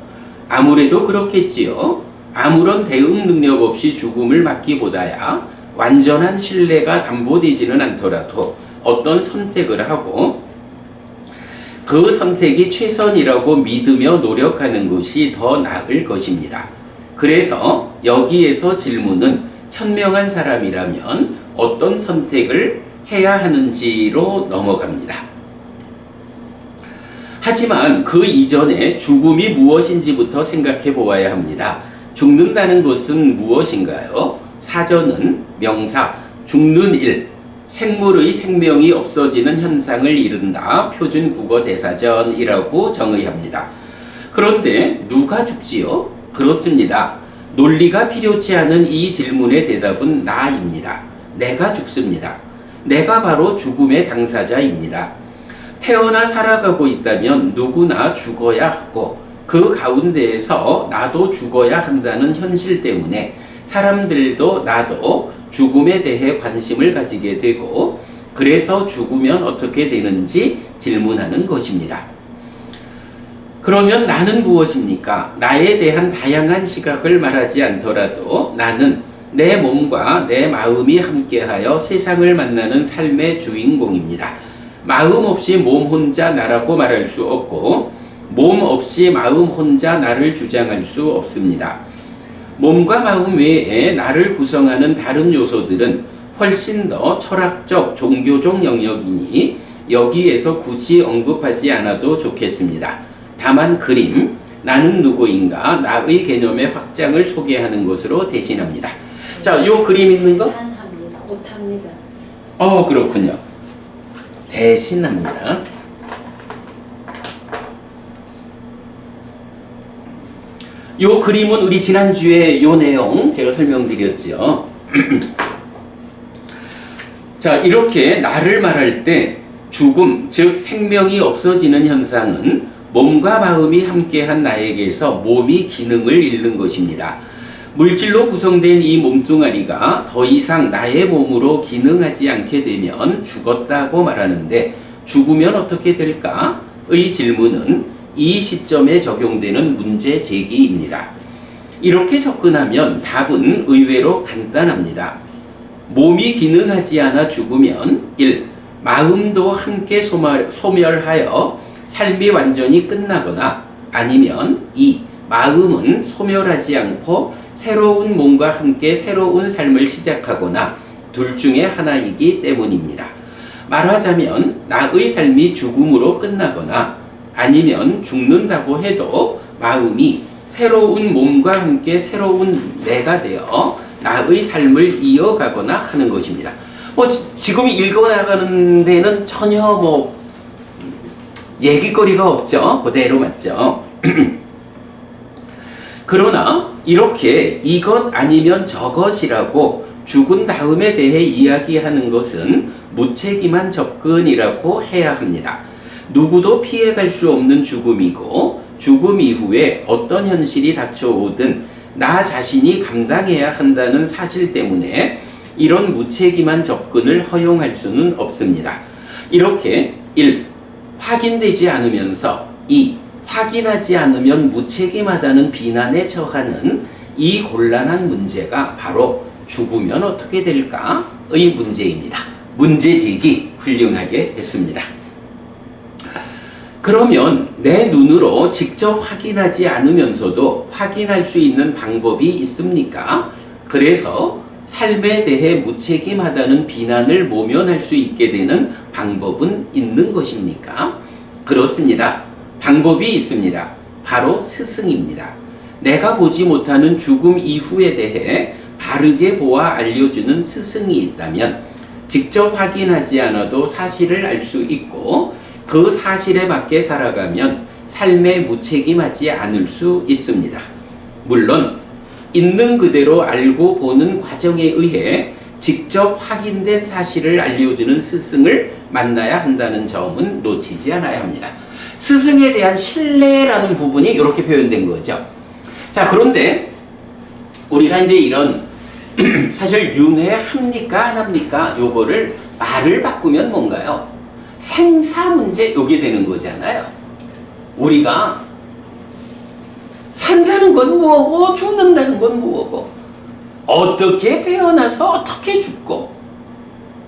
아무래도 그렇겠지요. 아무런 대응 능력 없이 죽음을 맞기보다야 완전한 신뢰가 담보되지는 않더라도 어떤 선택을 하고 그 선택이 최선이라고 믿으며 노력하는 것이 더 나을 것입니다. 그래서 여기에서 질문은 현명한 사람이라면 어떤 선택을 해야 하는지로 넘어갑니다. 하지만 그 이전에 죽음이 무엇인지부터 생각해 보아야 합니다. 죽는다는 것은 무엇인가요? 사전은 명사, 죽는 일, 생물의 생명이 없어지는 현상을 이른다. 표준국어 대사전이라고 정의합니다. 그런데 누가 죽지요? 그렇습니다. 논리가 필요치 않은 이 질문의 대답은 나입니다. 내가 죽습니다. 내가 바로 죽음의 당사자입니다. 태어나 살아가고 있다면 누구나 죽어야 하고 그 가운데에서 나도 죽어야 한다는 현실 때문에 사람들도 나도 죽음에 대해 관심을 가지게 되고 그래서 죽으면 어떻게 되는지 질문하는 것입니다. 그러면 나는 무엇입니까? 나에 대한 다양한 시각을 말하지 않더라도 나는 내 몸과 내 마음이 함께하여 세상을 만나는 삶의 주인공입니다. 마음 없이 몸 혼자 나라고 말할 수 없고 몸 없이 마음 혼자 나를 주장할 수 없습니다. 몸과 마음 외에 나를 구성하는 다른 요소들은 훨씬 더 철학적, 종교적 영역이니 여기에서 굳이 언급하지 않아도 좋겠습니다. 다만 그림, 나는 누구인가, 나의 개념의 확장을 소개하는 것으로 대신합니다. 자, 요 그림 있는 거? 대신합니다. 못합니다. 그렇군요. 대신합니다. 요 그림은 우리 지난주에 요 내용 제가 설명드렸죠. 자, 이렇게 나를 말할 때 죽음, 즉 생명이 없어지는 현상은 몸과 마음이 함께한 나에게서 몸이 기능을 잃는 것입니다. 물질로 구성된 이 몸뚱아리가 더 이상 나의 몸으로 기능하지 않게 되면 죽었다고 말하는데 죽으면 어떻게 될까? 의 질문은 이 시점에 적용되는 문제 제기입니다. 이렇게 접근하면 답은 의외로 간단합니다. 몸이 기능하지 않아 죽으면 1. 마음도 함께 소멸하여 삶이 완전히 끝나거나 아니면 2. 마음은 소멸하지 않고 새로운 몸과 함께 새로운 삶을 시작하거나 둘 중에 하나이기 때문입니다. 말하자면 나의 삶이 죽음으로 끝나거나 아니면 죽는다고 해도 마음이 새로운 몸과 함께 새로운 내가 되어 나의 삶을 이어가거나 하는 것입니다. 지금 읽어나가는 데는 전혀 얘기거리가 없죠. 그대로 맞죠. 그러나 이렇게 이것 아니면 저것이라고 죽은 다음에 대해 이야기하는 것은 무책임한 접근이라고 해야 합니다. 누구도 피해갈 수 없는 죽음이고 죽음 이후에 어떤 현실이 닥쳐오든 나 자신이 감당해야 한다는 사실 때문에 이런 무책임한 접근을 허용할 수는 없습니다. 이렇게 1. 확인되지 않으면서 2. 확인하지 않으면 무책임하다는 비난에 처하는 이 곤란한 문제가 바로 죽으면 어떻게 될까의 문제입니다. 문제제기 훌륭하게 했습니다. 그러면 내 눈으로 직접 확인하지 않으면서도 확인할 수 있는 방법이 있습니까? 그래서 삶에 대해 무책임하다는 비난을 모면할 수 있게 되는 방법은 있는 것입니까? 그렇습니다. 방법이 있습니다. 바로 스승입니다. 내가 보지 못하는 죽음 이후에 대해 바르게 보아 알려주는 스승이 있다면 직접 확인하지 않아도 사실을 알 수 있고 그 사실에 맞게 살아가면 삶에 무책임하지 않을 수 있습니다. 물론 있는 그대로 알고 보는 과정에 의해 직접 확인된 사실을 알려주는 스승을 만나야 한다는 점은 놓치지 않아야 합니다. 스승에 대한 신뢰라는 부분이 이렇게 표현된 거죠. 자, 그런데 우리가 이제 이런 사실 윤회합니까 안 합니까? 요거를 말을 바꾸면 뭔가요? 생사 문제 요게 되는 거잖아요. 우리가 산다는 건 뭐고 죽는다는 건 뭐고 어떻게 태어나서 어떻게 죽고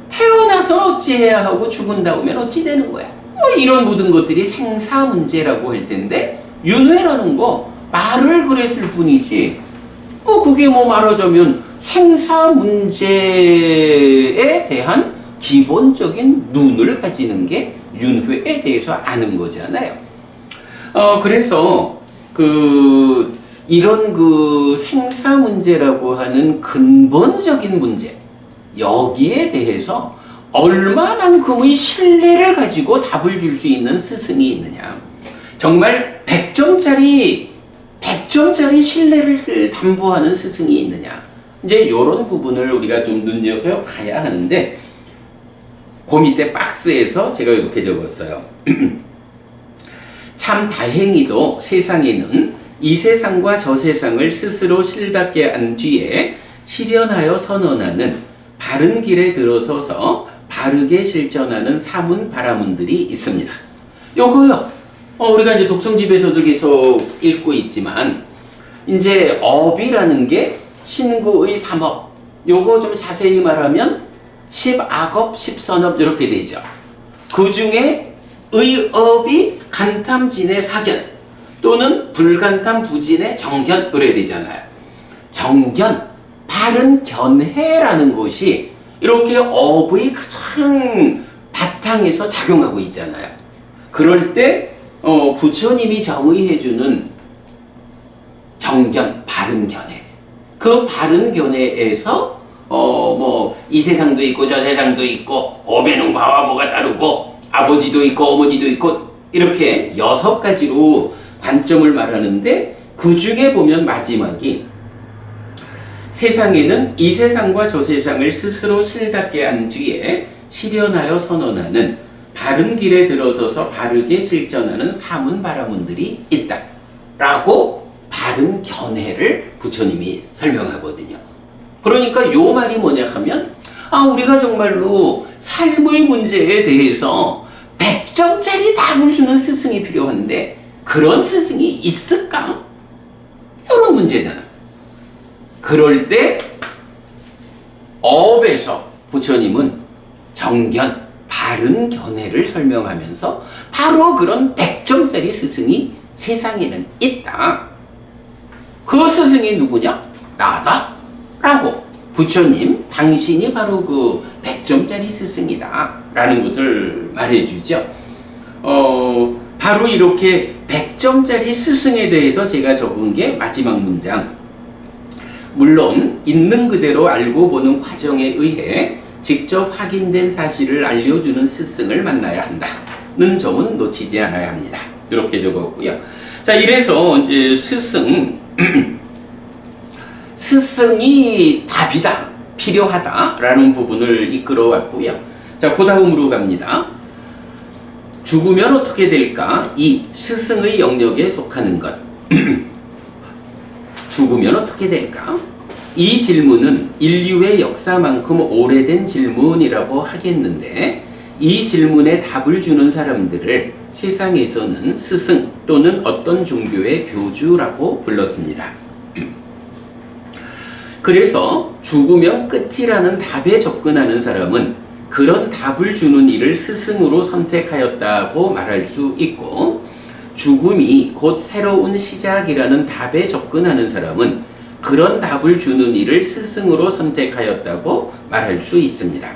태어나서 어찌해야 하고 죽은 다음엔 어찌 되는 거야. 이런 모든 것들이 생사 문제라고 할 텐데 윤회라는 거 말을 그랬을 뿐이지 그게 말하자면 생사 문제에 대한 기본적인 눈을 가지는 게 윤회에 대해서 아는 거잖아요. 그래서 이런 생사 문제라고 하는 근본적인 문제 여기에 대해서 얼마만큼의 신뢰를 가지고 답을 줄 수 있는 스승이 있느냐. 정말 100점짜리 신뢰를 담보하는 스승이 있느냐. 이제 이런 부분을 우리가 좀 눈여겨봐야 하는데 그 밑에 박스에서 제가 이렇게 적었어요. 참 다행히도 세상에는 이 세상과 저 세상을 스스로 실답게 안 뒤에 실현하여 선언하는 바른 길에 들어서서 바르게 실천하는 사문 바라문들이 있습니다. 요거요. 우리가 이제 독성집에서도 계속 읽고 있지만 이제 업이라는 게 신구의 삼업. 요거 좀 자세히 말하면 십악업, 십선업 이렇게 되죠. 그 중에 의업이 간탐진의 사견 또는 불간탐 부진의 정견 그래야 되잖아요. 정견, 바른 견해라는 것이 이렇게 업의 가장 바탕에서 작용하고 있잖아요. 그럴 때 부처님이 정의해주는 정견, 바른 견해 그 바른 견해에서 이 세상도 있고 저 세상도 있고 업에는 과와 보가 따르고 아버지도 있고 어머니도 있고 이렇게 6가지로 관점을 말하는데 그 중에 보면 마지막이 세상에는 이 세상과 저 세상을 스스로 실답게 한 뒤에 실현하여 선언하는 바른 길에 들어서서 바르게 실천하는 사문 바라문들이 있다 라고 바른 견해를 부처님이 설명하거든요. 그러니까 요 말이 뭐냐 하면 우리가 정말로 삶의 문제에 대해서 100점짜리 답을 주는 스승이 필요한데 그런 스승이 있을까? 이런 문제잖아. 그럴 때 업에서 부처님은 정견, 바른 견해를 설명하면서 바로 그런 100점짜리 스승이 세상에는 있다. 그 스승이 누구냐? 나다. 라고 부처님 당신이 바로 그 100점짜리 스승이다 라는 것을 말해주죠. 바로 이렇게 100점짜리 스승에 대해서 제가 적은 게 마지막 문장. 물론 있는 그대로 알고 보는 과정에 의해 직접 확인된 사실을 알려주는 스승을 만나야 한다는 점은 놓치지 않아야 합니다. 이렇게 적었고요. 자, 이래서 이제 스승이 답이다, 필요하다라는 부분을 이끌어 왔고요. 자, 그 다음으로 갑니다. 죽으면 어떻게 될까? 이 스승의 영역에 속하는 것. 죽으면 어떻게 될까? 이 질문은 인류의 역사만큼 오래된 질문이라고 하겠는데, 이 질문에 답을 주는 사람들을 세상에서는 스승 또는 어떤 종교의 교주라고 불렀습니다. 그래서 죽으면 끝이라는 답에 접근하는 사람은 그런 답을 주는 일을 스승으로 선택하였다고 말할 수 있고, 죽음이 곧 새로운 시작이라는 답에 접근하는 사람은 그런 답을 주는 일을 스승으로 선택하였다고 말할 수 있습니다.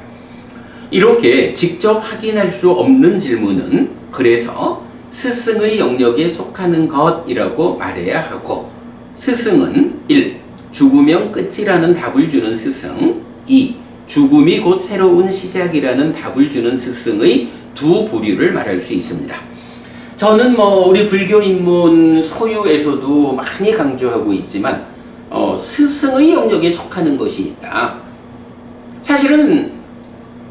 이렇게 직접 확인할 수 없는 질문은 그래서 스승의 영역에 속하는 것이라고 말해야 하고, 스승은 1. 죽으면 끝이라는 답을 주는 스승, 2. 죽음이 곧 새로운 시작이라는 답을 주는 스승의 두 부류를 말할 수 있습니다. 저는 우리 불교 인문 소유에서도 많이 강조하고 있지만 스승의 영역에 속하는 것이 있다. 사실은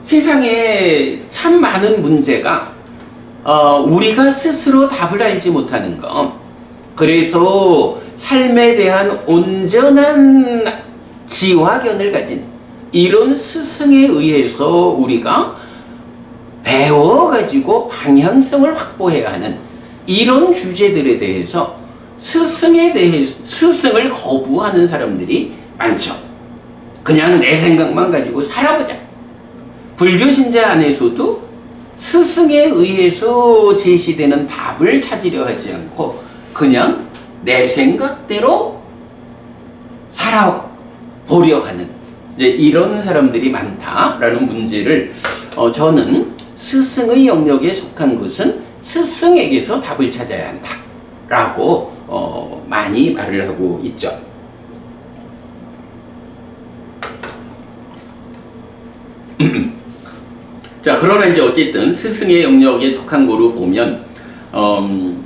세상에 참 많은 문제가 우리가 스스로 답을 알지 못하는 것, 그래서 삶에 대한 온전한 지화견을 가진 이런 스승에 의해서 우리가 배워가지고 방향성을 확보해야 하는 이런 주제들에 대해서 스승을 거부하는 사람들이 많죠. 그냥 내 생각만 가지고 살아보자. 불교 신자 안에서도 스승에 의해서 제시되는 답을 찾으려 하지 않고 그냥 내 생각대로 살아보려 하는 이제 이런 사람들이 많다라는 문제를 저는 스승의 영역에 속한 것은 스승에게서 답을 찾아야 한다라고 많이 말을 하고 있죠. 자, 그러나 이제 어쨌든 스승의 영역에 속한 거로 보면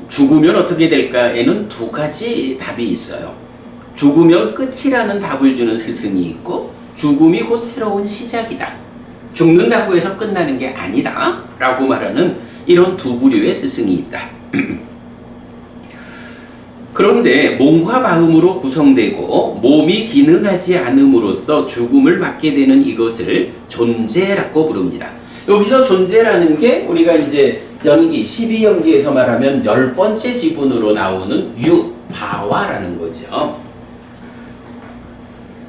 죽으면 어떻게 될까에는 두 가지 답이 있어요. 죽으면 끝이라는 답을 주는 스승이 있고, 죽음이 곧 새로운 시작이다. 죽는다고 해서 끝나는 게 아니다 라고 말하는 이런 두 부류의 스승이 있다. 그런데 몸과 마음으로 구성되고 몸이 기능하지 않음으로써 죽음을 맞게 되는 이것을 존재라고 부릅니다. 여기서 존재라는 게 우리가 이제 연기 12연기에서 말하면 10번째 지분으로 나오는 유바와라는 거죠.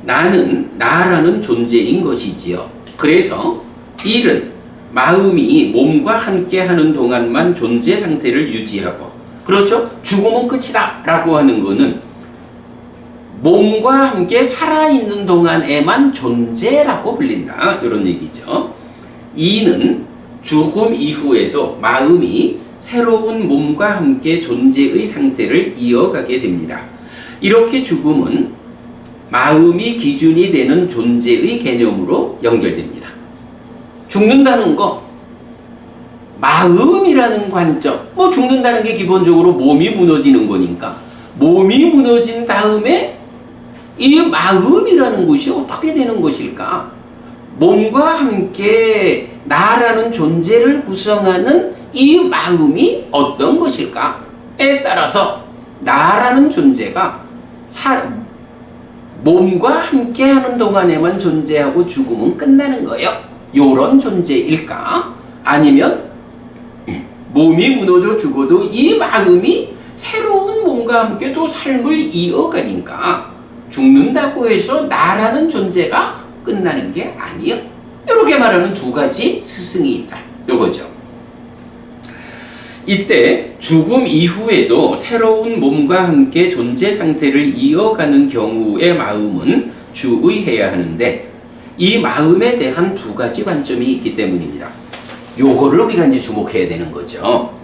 나라는 존재인 것이지요. 그래서 일은 마음이 몸과 함께 하는 동안만 존재 상태를 유지하고, 그렇죠? 죽음은 끝이다 라고 하는 거는 몸과 함께 살아있는 동안에만 존재라고 불린다, 이런 얘기죠. 이는 죽음 이후에도 마음이 새로운 몸과 함께 존재의 상태를 이어가게 됩니다. 이렇게 죽음은 마음이 기준이 되는 존재의 개념으로 연결됩니다. 죽는다는 거, 마음이라는 관점, 죽는다는 게 기본적으로 몸이 무너지는 거니까 몸이 무너진 다음에 이 마음이라는 것이 어떻게 되는 것일까? 몸과 함께 나라는 존재를 구성하는 이 마음이 어떤 것일까에 따라서 나라는 존재가 몸과 함께 하는 동안에만 존재하고 죽음은 끝나는 거예요. 요런 존재일까? 아니면 몸이 무너져 죽어도 이 마음이 새로운 몸과 함께 또 삶을 이어가니까 죽는다고 해서 나라는 존재가 끝나는 게 아니에요. 이렇게 말하는 두 가지 스승이 있다, 요거죠. 이때 죽음 이후에도 새로운 몸과 함께 존재 상태를 이어가는 경우의 마음은 주의해야 하는데, 이 마음에 대한 두 가지 관점이 있기 때문입니다. 요거를 우리가 이제 주목해야 되는 거죠.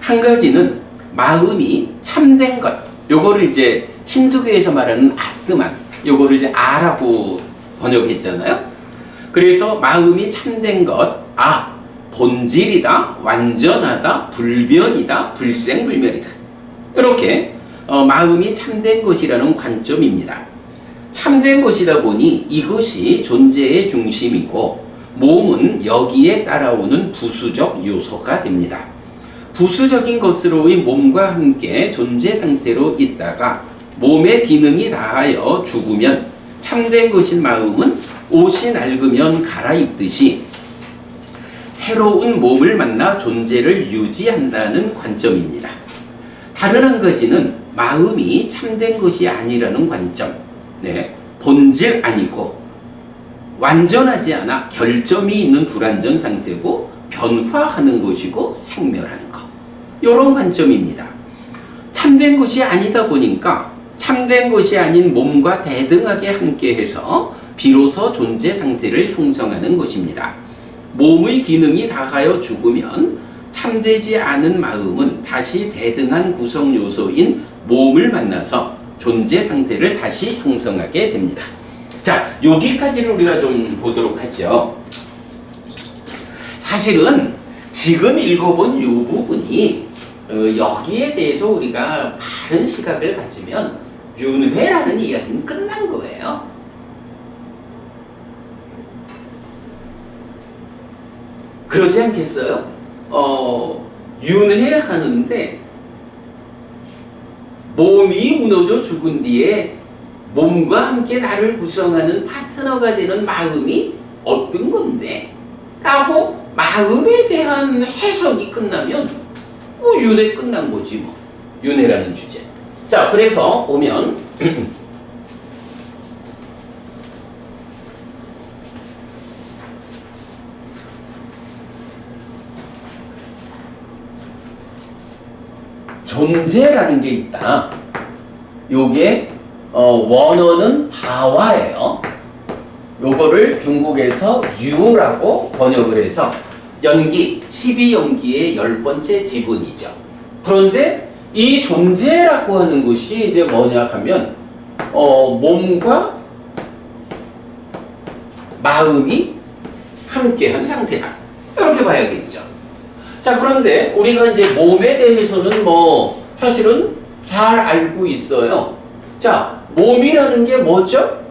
한 가지는 마음이 참된 것, 요거를 이제 힌두교에서 말하는 아트만, 요거를 이제 아라고 번역했잖아요. 그래서 마음이 참된 것, 본질이다, 완전하다, 불변이다, 불생불멸이다. 이렇게 마음이 참된 것이라는 관점입니다. 참된 것이다 보니 이것이 존재의 중심이고 몸은 여기에 따라오는 부수적 요소가 됩니다. 부수적인 것으로의 몸과 함께 존재 상태로 있다가 몸의 기능이 다하여 죽으면 참된 것인 마음은 옷이 낡으면 갈아입듯이 새로운 몸을 만나 존재를 유지한다는 관점입니다. 다른 한 가지는 마음이 참된 것이 아니라는 관점. 본질 아니고 완전하지 않아 결점이 있는 불완전 상태고 변화하는 것이고 생멸하는 것. 이런 관점입니다. 참된 것이 아니다 보니까 참된 것이 아닌 몸과 대등하게 함께해서 비로소 존재 상태를 형성하는 것입니다. 몸의 기능이 다하여 죽으면 참되지 않은 마음은 다시 대등한 구성 요소인 몸을 만나서 존재 상태를 다시 형성하게 됩니다. 자, 여기까지를 우리가 좀 보도록 하죠. 사실은 지금 읽어본 이 부분이 여기에 대해서 우리가 바른 시각을 가지면 윤회라는 이야기는 끝난 거예요. 그러지 않겠어요? 윤회하는데 몸이 무너져 죽은 뒤에 몸과 함께 나를 구성하는 파트너가 되는 마음이 어떤 건데? 라고 마음에 대한 해석이 끝나면 윤회 끝난 거지 뭐. 윤회라는 주제. 자, 그래서 보면 존재라는 게 있다. 요게 원어는 바와예요. 요거를 중국에서 유라고 번역을 해서 연기, 12연기의 10번째 지분이죠. 그런데 이 존재라고 하는 것이 이제 뭐냐 하면 몸과 마음이 함께한 상태다. 이렇게 봐야겠죠. 자, 그런데 우리가 이제 몸에 대해서는 뭐 사실은 잘 알고 있어요. 자, 몸이라는 게 뭐죠?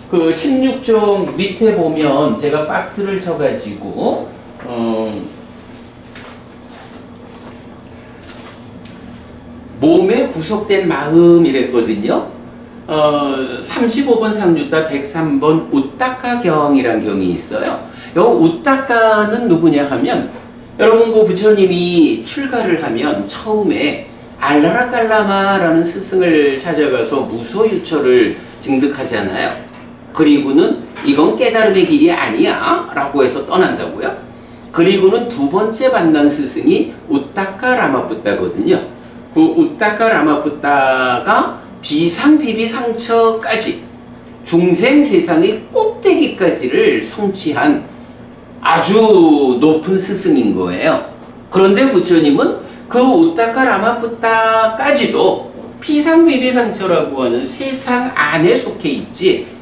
그 16쪽 밑에 보면 제가 박스를 쳐가지고 몸에 구속된 마음이랬거든요. 35번 상유타 103번 우따카경이라는 경이 있어요. 요 우따카는 누구냐 하면 여러분 그 부처님이 출가를 하면 처음에 알라라깔라마라는 스승을 찾아가서 무소유처를 증득하잖아요. 그리고는 이건 깨달음의 길이 아니야 라고 해서 떠난다고요. 그리고는 두 번째 만난 스승이 우따카 라마푸타거든요. 그 우따카 라마푸타가 비상비비상처까지 중생 세상의 꼭대기까지를 성취한 아주 높은 스승인 거예요. 그런데 부처님은 그 우따카 라마푸타까지도 비상비비상처라고 하는 세상 안에 속해 있지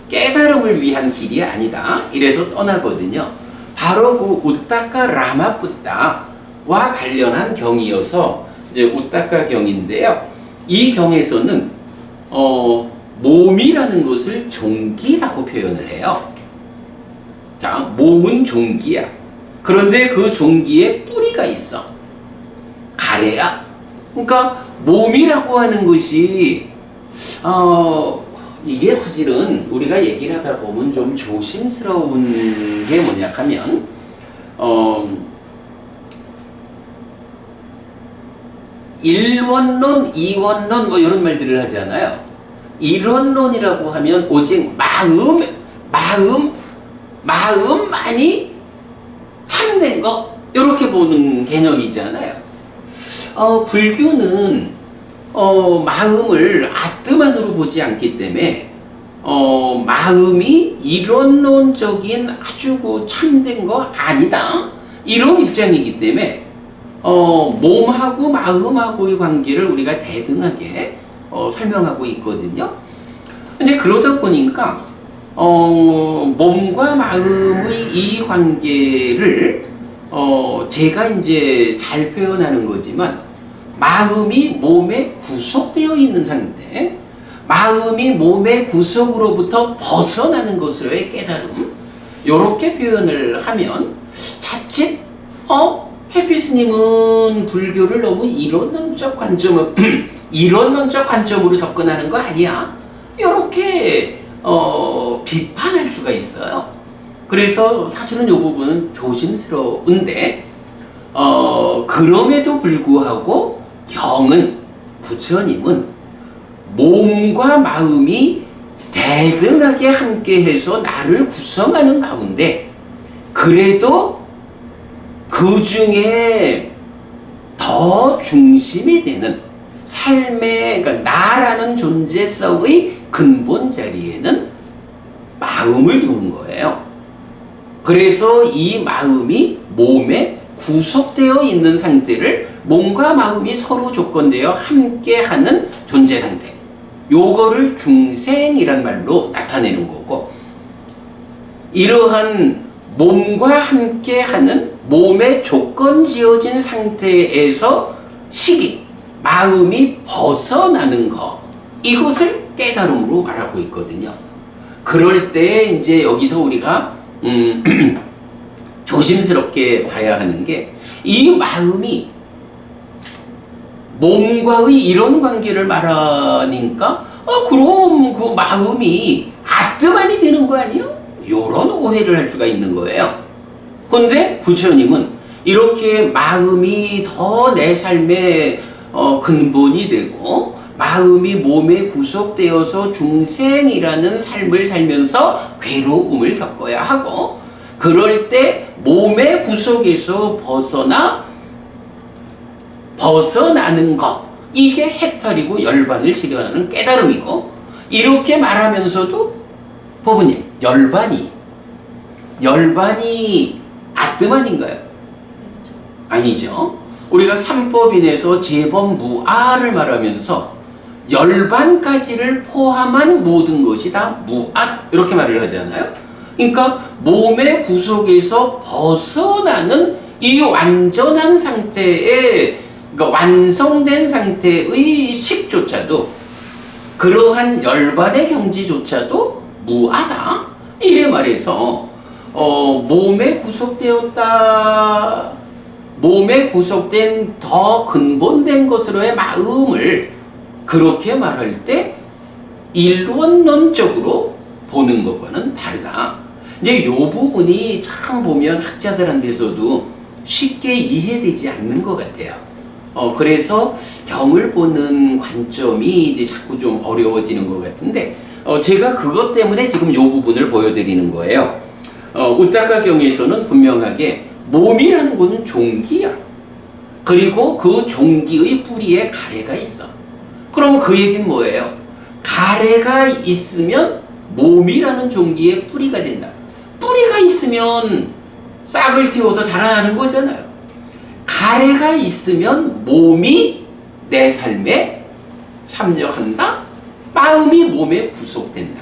깨달음을 위한 길이 아니다. 이래서 떠나거든요. 바로 그 우따카 라마푸타와 관련한 경이어서 이제 우따카 경인데요. 이 경에서는 몸이라는 것을 종기라고 표현을 해요. 자, 몸은 종기야. 그런데 그 종기에 뿌리가 있어. 가래야. 그러니까 몸이라고 하는 것이 이게 사실은 우리가 얘기를 하다 보면 좀 조심스러운 게 뭐냐 하면 일원론, 이원론 뭐 이런 말들을 하잖아요. 일원론이라고 하면 오직 마음만이 참된 거 이렇게 보는 개념이잖아요. 불교는 마음을 아뜨만으로 보지 않기 때문에 마음이 이론론적인 아주 참된 거 아니다 이런 입장이기 때문에 몸하고 마음하고의 관계를 우리가 대등하게 설명하고 있거든요. 근데 그러다 보니까 몸과 마음의 이 관계를 제가 이제 잘 표현하는 거지만 마음이 몸에 구속되어 있는 상태, 마음이 몸의 구속으로부터 벗어나는 것으로의 깨달음, 이렇게 표현을 하면 자칫 해피스님은 불교를 너무 이론론적 관점으로 접근하는 거 아니야? 이렇게 비판할 수가 있어요. 그래서 사실은 이 부분은 조심스러운데 그럼에도 불구하고 부처님은 몸과 마음이 대등하게 함께해서 나를 구성하는 가운데 그래도 그 중에 더 중심이 되는 삶의, 그러니까 나라는 존재성의 근본 자리에는 마음을 두는 거예요. 그래서 이 마음이 몸에 구속되어 있는 상태를 몸과 마음이 서로 조건되어 함께하는 존재 상태, 요거를 중생이란 말로 나타내는 거고, 이러한 몸과 함께하는 몸에 조건 지어진 상태에서 마음이 벗어나는 것, 이것을 깨달음으로 말하고 있거든요. 그럴 때 이제 여기서 우리가 조심스럽게 봐야 하는 게, 이 마음이 몸과의 이런 관계를 말하니까 그럼 그 마음이 아뜨만이 되는 거 아니에요? 이런 오해를 할 수가 있는 거예요. 그런데 부처님은 이렇게 마음이 더 내 삶의 근본이 되고 마음이 몸에 구속되어서 중생이라는 삶을 살면서 괴로움을 겪어야 하고, 그럴 때 몸의 구속에서 벗어나는 것, 이게 해탈이고 열반을 실현하는 깨달음이고, 이렇게 말하면서도 법은님, 열반이 아뜨만인가요? 아니죠. 우리가 삼법인에서 재범무아를 말하면서 열반까지를 포함한 모든 것이 다 무아, 이렇게 말을 하잖아요. 그러니까 몸의 구속에서 벗어나는 이 완전한 상태의, 그러니까 완성된 상태의 식조차도, 그러한 열반의 경지조차도 무아다, 이래 말해서 몸에 구속된 더 근본된 것으로의 마음을 그렇게 말할 때 일원론적으로 보는 것과는 다르다. 이제 이 부분이 참 보면 학자들한테서도 쉽게 이해되지 않는 것 같아요. 그래서 경을 보는 관점이 이제 자꾸 좀 어려워지는 것 같은데, 제가 그것 때문에 지금 이 부분을 보여드리는 거예요. 우타카경에서는 분명하게 몸이라는 것은 종기야. 그리고 그 종기의 뿌리에 가래가 있어. 그럼 그 얘기는 뭐예요? 가래가 있으면 몸이라는 종기에 뿌리가 된다. 뿌리가 있으면 싹을 틔워서 자라나는 거잖아요. 가래가 있으면 몸이 내 삶에 참여한다. 마음이 몸에 구속된다.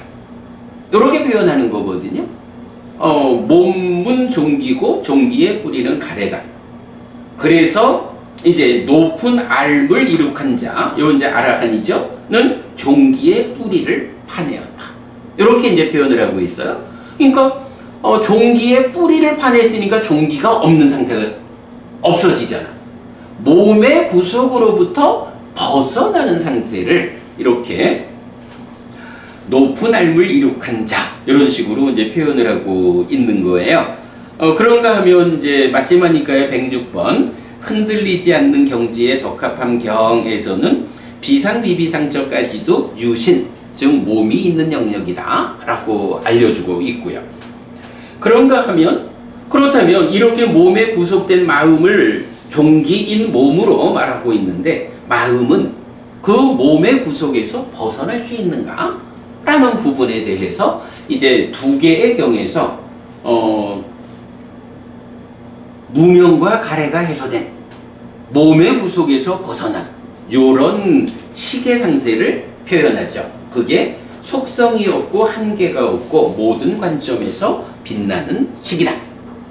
이렇게 표현하는 거거든요. 몸은 종기고 종기의 뿌리는 가래다. 그래서 이제 높은 알물 이룩한 자, 요 이제 아라한이죠,는 종기의 뿌리를 파내었다. 이렇게 이제 표현을 하고 있어요. 그러니까 종기의 뿌리를 파냈으니까 종기가 없는 상태가 없어지잖아. 몸의 구속으로부터 벗어나는 상태를 이렇게 높은 알물 이룩한 자, 이런 식으로 이제 표현을 하고 있는 거예요. 그런가 하면 이제 마지막이니까요, 106번 흔들리지 않는 경지에 적합한 경에서는 비상비비상처까지도 유신, 즉 몸이 있는 영역이다 라고 알려주고 있고요. 그렇다면 이렇게 몸에 구속된 마음을 종기인 몸으로 말하고 있는데, 마음은 그 몸의 구속에서 벗어날 수 있는가? 라는 부분에 대해서 이제 두 개의 경에서 무명과 가래가 해소된 몸의 구속에서 벗어난 요런 식의 상태를 표현하죠. 그게 속성이 없고 한계가 없고 모든 관점에서 빛나는 식이다.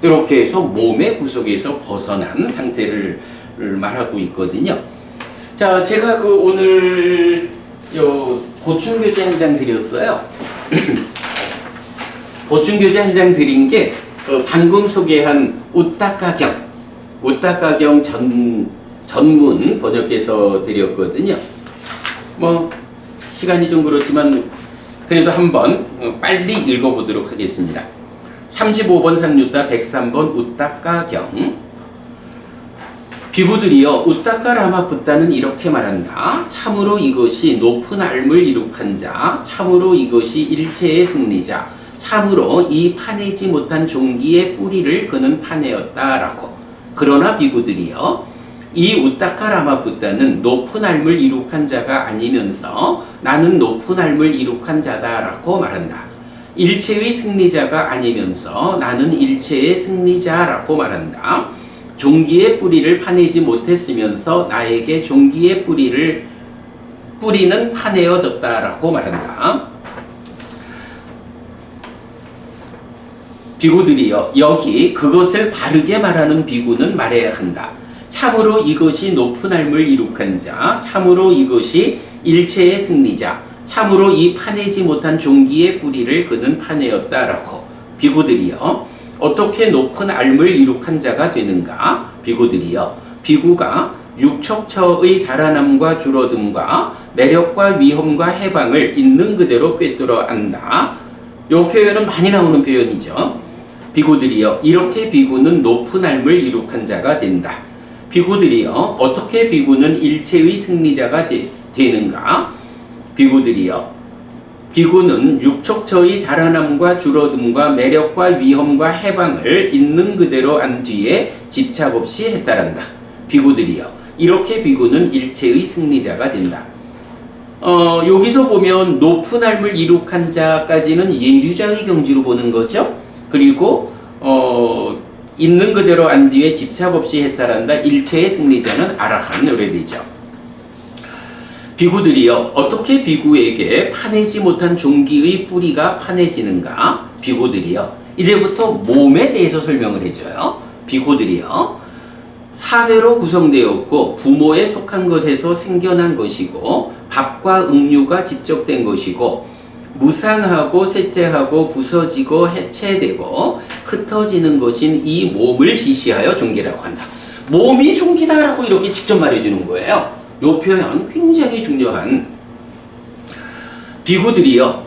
이렇게 해서 몸의 구속에서 벗어난 상태를 말하고 있거든요. 자, 제가 그 오늘 요 보충교재 한 장 드렸어요. 보충교재 한 장 드린 게 방금 소개한 우따가경 전문 번역해서 드렸거든요. 뭐 시간이 좀 그렇지만 그래도 한번 빨리 읽어보도록 하겠습니다. 35번 상류따 103번 우따가경. 비구들이여 우따까라마붓다는 이렇게 말한다. 참으로 이것이 높은 알물 이룩한 자, 참으로 이것이 일체의 승리자, 참으로 이 파내지 못한 종기의 뿌리를 그는 파내었다라고. 그러나 비구들이여 이 우따까라마붓다는 높은 알물 이룩한 자가 아니면서 나는 높은 알물 이룩한 자다라고 말한다. 일체의 승리자가 아니면서 나는 일체의 승리자라고 말한다. 종기의 뿌리를 파내지 못했으면서 나에게 종기의 뿌리는 파내어졌다라고 말한다. 비구들이여 여기 그것을 바르게 말하는 비구는 말해야 한다. 참으로 이것이 높은 알물 이룩한 자, 참으로 이것이 일체의 승리자, 참으로 이 파내지 못한 종기의 뿌리를 그는 파내었다라고. 비구들이여 어떻게 높은 알물 이룩한 자가 되는가? 비구들이여 비구가 육척처의 자라남과 줄어듦과 매력과 위험과 해방을 있는 그대로 꿰뚫어 안다. 요 표현은 많이 나오는 표현이죠. 비구들이여 이렇게 비구는 높은 알물 이룩한 자가 된다. 비구들이여 어떻게 비구는 일체의 승리자가 되는가? 비구들이여 비구는 육척처의 자라남과 줄어듦과 매력과 위험과 해방을 있는 그대로 안 뒤에 집착 없이 했다란다. 비구들이여 이렇게 비구는 일체의 승리자가 된다. 여기서 보면 높은 알물 이룩한 자까지는 예류자의 경지로 보는 거죠. 그리고 있는 그대로 안 뒤에 집착 없이 했다란다. 일체의 승리자는 아라한 요래되죠. 비구들이여 어떻게 비구에게 파내지 못한 종기의 뿌리가 파내지는가? 비구들이여 이제부터 몸에 대해서 설명을 해줘요. 비구들이여 사대로 구성되었고 부모에 속한 것에서 생겨난 것이고 밥과 음료가 집적된 것이고 무상하고 쇠퇴하고 부서지고 해체되고 흩어지는 것인 이 몸을 지시하여 종기라고 한다. 몸이 종기다라고 이렇게 직접 말해주는 거예요. 요 표현 굉장히 중요한. 비구들이여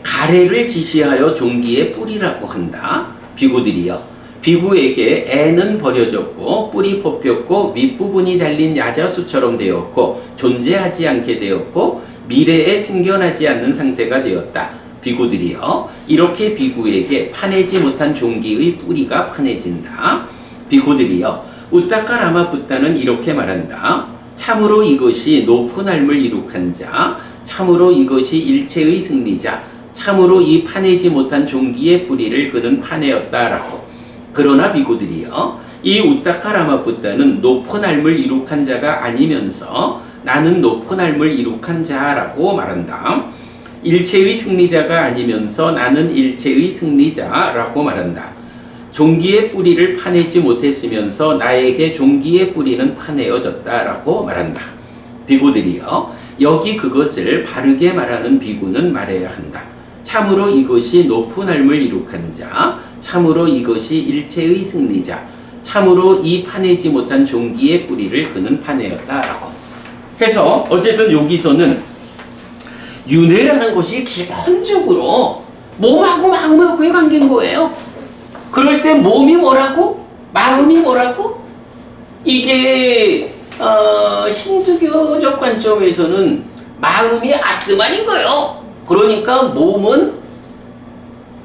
가래를 지시하여 종기의 뿌리라고 한다. 비구들이여 비구에게 애는 버려졌고 뿌리 뽑혔고 윗부분이 잘린 야자수처럼 되었고 존재하지 않게 되었고 미래에 생겨나지 않는 상태가 되었다. 비구들이여 이렇게 비구에게 파내지 못한 종기의 뿌리가 파내진다. 비구들이여 우따까라마붓다는 이렇게 말한다. 참으로 이것이 높은 알물 이룩한 자, 참으로 이것이 일체의 승리자, 참으로 이 파내지 못한 종기의 뿌리를 그는 파내었다라고. 그러나 비구들이여 이 우따까라마붓다는 높은 알물 이룩한 자가 아니면서 나는 높은 알물 이룩한 자라고 말한다. 일체의 승리자가 아니면서 나는 일체의 승리자라고 말한다. 종기의 뿌리를 파내지 못했으면서 나에게 종기의 뿌리는 파내어졌다라고 말한다. 비구들이여 여기 그것을 바르게 말하는 비구는 말해야 한다. 참으로 이것이 높은 알물 이룩한 자, 참으로 이것이 일체의 승리자, 참으로 이 파내지 못한 종기의 뿌리를 그는 파내었다라고. 해서 어쨌든 여기서는 윤회라는 것이 기본적으로 몸하고 마음하고의 관계인 거예요. 그럴 때 몸이 뭐라고? 마음이 뭐라고? 이게 힌두교적 관점에서는 마음이 아트만인 거예요. 그러니까 몸은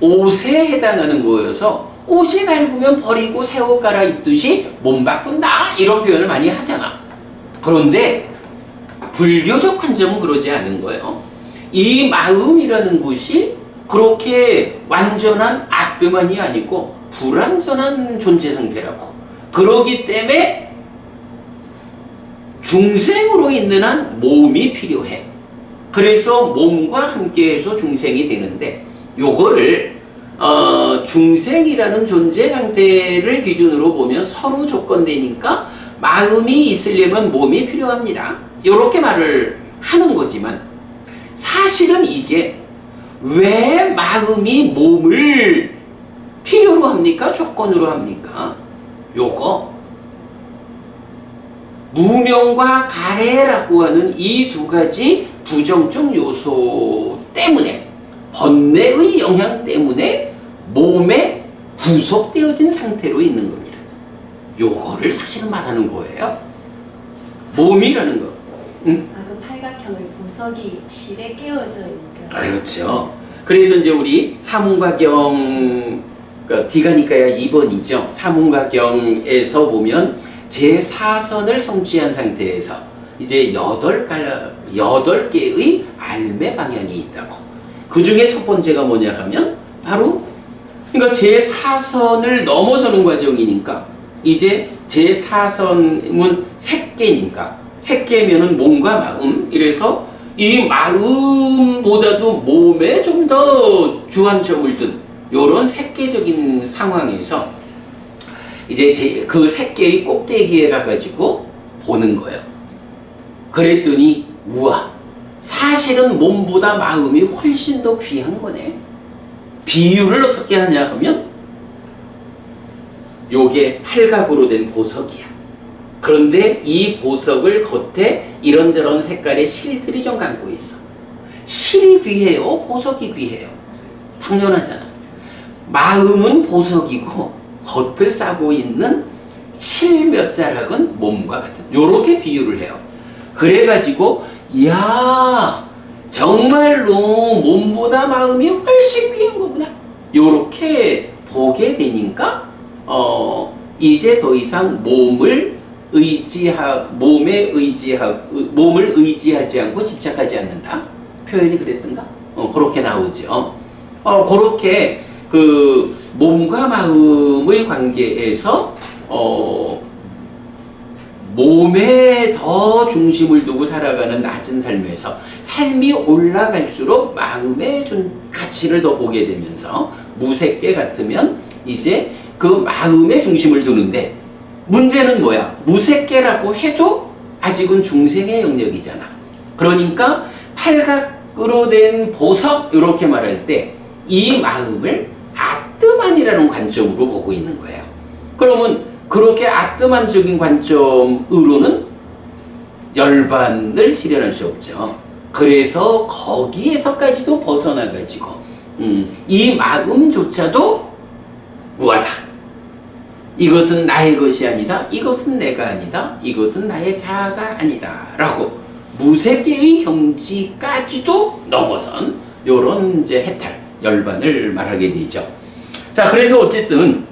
옷에 해당하는 거여서 옷이 낡으면 버리고 새 옷 갈아입듯이 몸 바꾼다 이런 표현을 많이 하잖아. 그런데 불교적 관점은 그러지 않은 거예요. 이 마음이라는 것이 그렇게 완전한 아트만이 아니고 불완전한 존재 상태라고. 그러기 때문에 중생으로 있는 한 몸이 필요해. 그래서 몸과 함께해서 중생이 되는데 요거를 중생이라는 존재 상태를 기준으로 보면 서로 조건되니까 마음이 있으려면 몸이 필요합니다. 이렇게 말을 하는 거지만 사실은 이게 왜 마음이 몸을 필요로 합니까? 조건으로 합니까? 요거 무명과 가래라고 하는 이 두 가지 부정적 요소 때문에 번뇌의 영향 때문에 몸에 구속되어진 상태로 있는 겁니다. 요거를 사실은 말하는 거예요. 몸이라는 거. 응? 그 팔각형의 보석이 실에 깨어져 있는. 그렇죠. 그래서 이제 우리 사문과경 그러니까 D가니까야 2번이죠. 사문과경에서 보면 제4선을 성취한 상태에서 이제 8개의 알매 방향이 있다고. 그 중에 첫 번째가 뭐냐 하면 바로 그러니까 제4선을 넘어서는 과정이니까 이제 제4선은 색계니까 색계면은 몸과 마음 이래서 이 마음보다도 몸에 좀 더 주안점을 둔 요런 색계적인 상황에서 이제 그 색계의 꼭대기에 가가지고 보는 거예요. 그랬더니 우와 사실은 몸보다 마음이 훨씬 더 귀한 거네. 비유를 어떻게 하냐 하면 요게 팔각으로 된 보석이야. 그런데 이 보석을 겉에 이런저런 색깔의 실들이 좀 감고 있어. 실이 귀해요? 보석이 귀해요? 당연하잖아. 마음은 보석이고 겉을 싸고 있는 실 몇 자락은 몸과 같은 요렇게 비유를 해요. 그래가지고 이야 정말로 몸보다 마음이 훨씬 귀한 거구나 요렇게 보게 되니까 이제 더 이상 몸을 의지하지 않고 집착하지 않는다. 표현이 그랬던가? 그렇게 나오죠. 그렇게 그 몸과 마음의 관계에서 몸에 더 중심을 두고 살아가는 낮은 삶에서 삶이 올라갈수록 마음의 가치를 더 보게 되면서 무색계 같으면 이제 그 마음의 중심을 두는데 문제는 뭐야? 무색계라고 해도 아직은 중생의 영역이잖아. 그러니까 팔각으로 된 보석 이렇게 말할 때 이 마음을 아뜨만이라는 관점으로 보고 있는 거예요. 그러면 그렇게 아뜨만적인 관점으로는 열반을 실현할 수 없죠. 그래서 거기에서까지도 벗어나가지고 이 마음조차도 무하다. 이것은 나의 것이 아니다. 이것은 내가 아니다. 이것은 나의 자아가 아니다. 라고 무색계의 경지까지도 넘어선 요런 이제 해탈, 열반을 말하게 되죠. 자, 그래서 어쨌든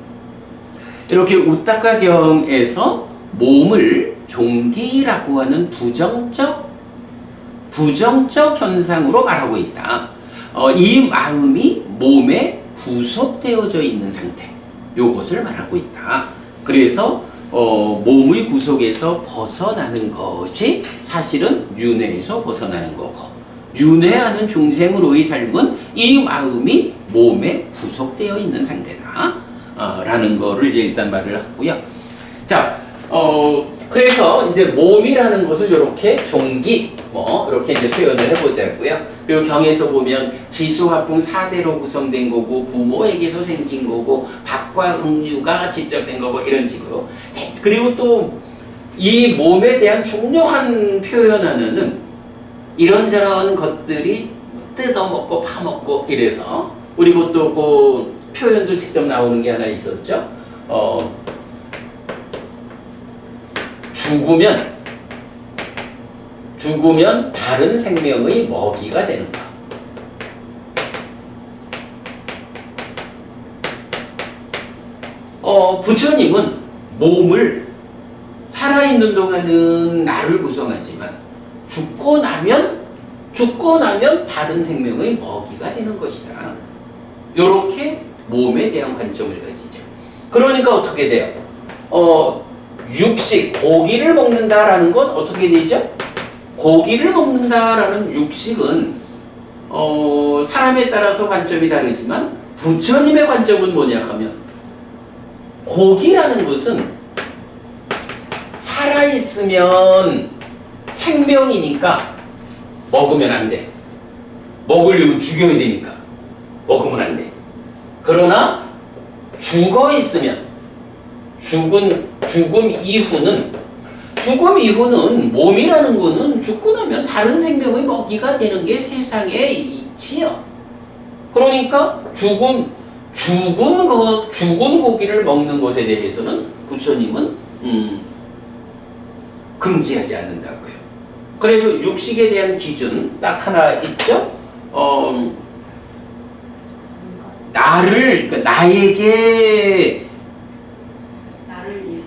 이렇게 우타카경에서 몸을 종기라고 하는 부정적 현상으로 말하고 있다. 이 마음이 몸에 구속되어져 있는 상태, 요것을 말하고 있다. 그래서 몸의 구속에서 벗어나는 것이 사실은 윤회에서 벗어나는 거고, 윤회하는 중생으로의 삶은 이 마음이 몸에 구속되어 있는 상태다. 라는 거를 이제 일단 말을 하고요. 자, 그래서 이제 몸이라는 것을 이렇게 종기, 이렇게 이제 표현을 해보자고요. 그리고 경에서 보면 지수화풍 4대로 구성된 거고, 부모에게서 생긴 거고, 밥과 음료가 직접된 거고, 이런 식으로. 그리고 또 이 몸에 대한 중요한 표현 하나는 이런저런 것들이 뜯어먹고 파먹고 이래서, 그리고 또 그 표현도 직접 나오는 게 하나 있었죠. 죽으면 다른 생명의 먹이가 되는가. 부처님은 몸을 살아있는 동안은 나를 구성하지만 죽고 나면 다른 생명의 먹이가 되는 것이다. 이렇게 몸에 대한 관점을 가지죠. 그러니까 어떻게 돼요? 육식, 고기를 먹는다라는 건 어떻게 되죠? 고기를 먹는다라는 육식은 사람에 따라서 관점이 다르지만 부처님의 관점은 뭐냐 하면 고기라는 것은 살아있으면 생명이니까 먹으면 안 돼. 먹으려면 죽여야 되니까 먹으면 안 돼. 그러나 죽어 있으면 죽음 이후는 몸이라는 거는 죽고 나면 다른 생명의 먹이가 되는 게 세상에 있지요. 그러니까 죽은 고기를 먹는 것에 대해서는 부처님은 금지하지 않는다고요. 그래서 육식에 대한 기준 딱 하나 있죠. 그러니까 나에게 나를 위해서.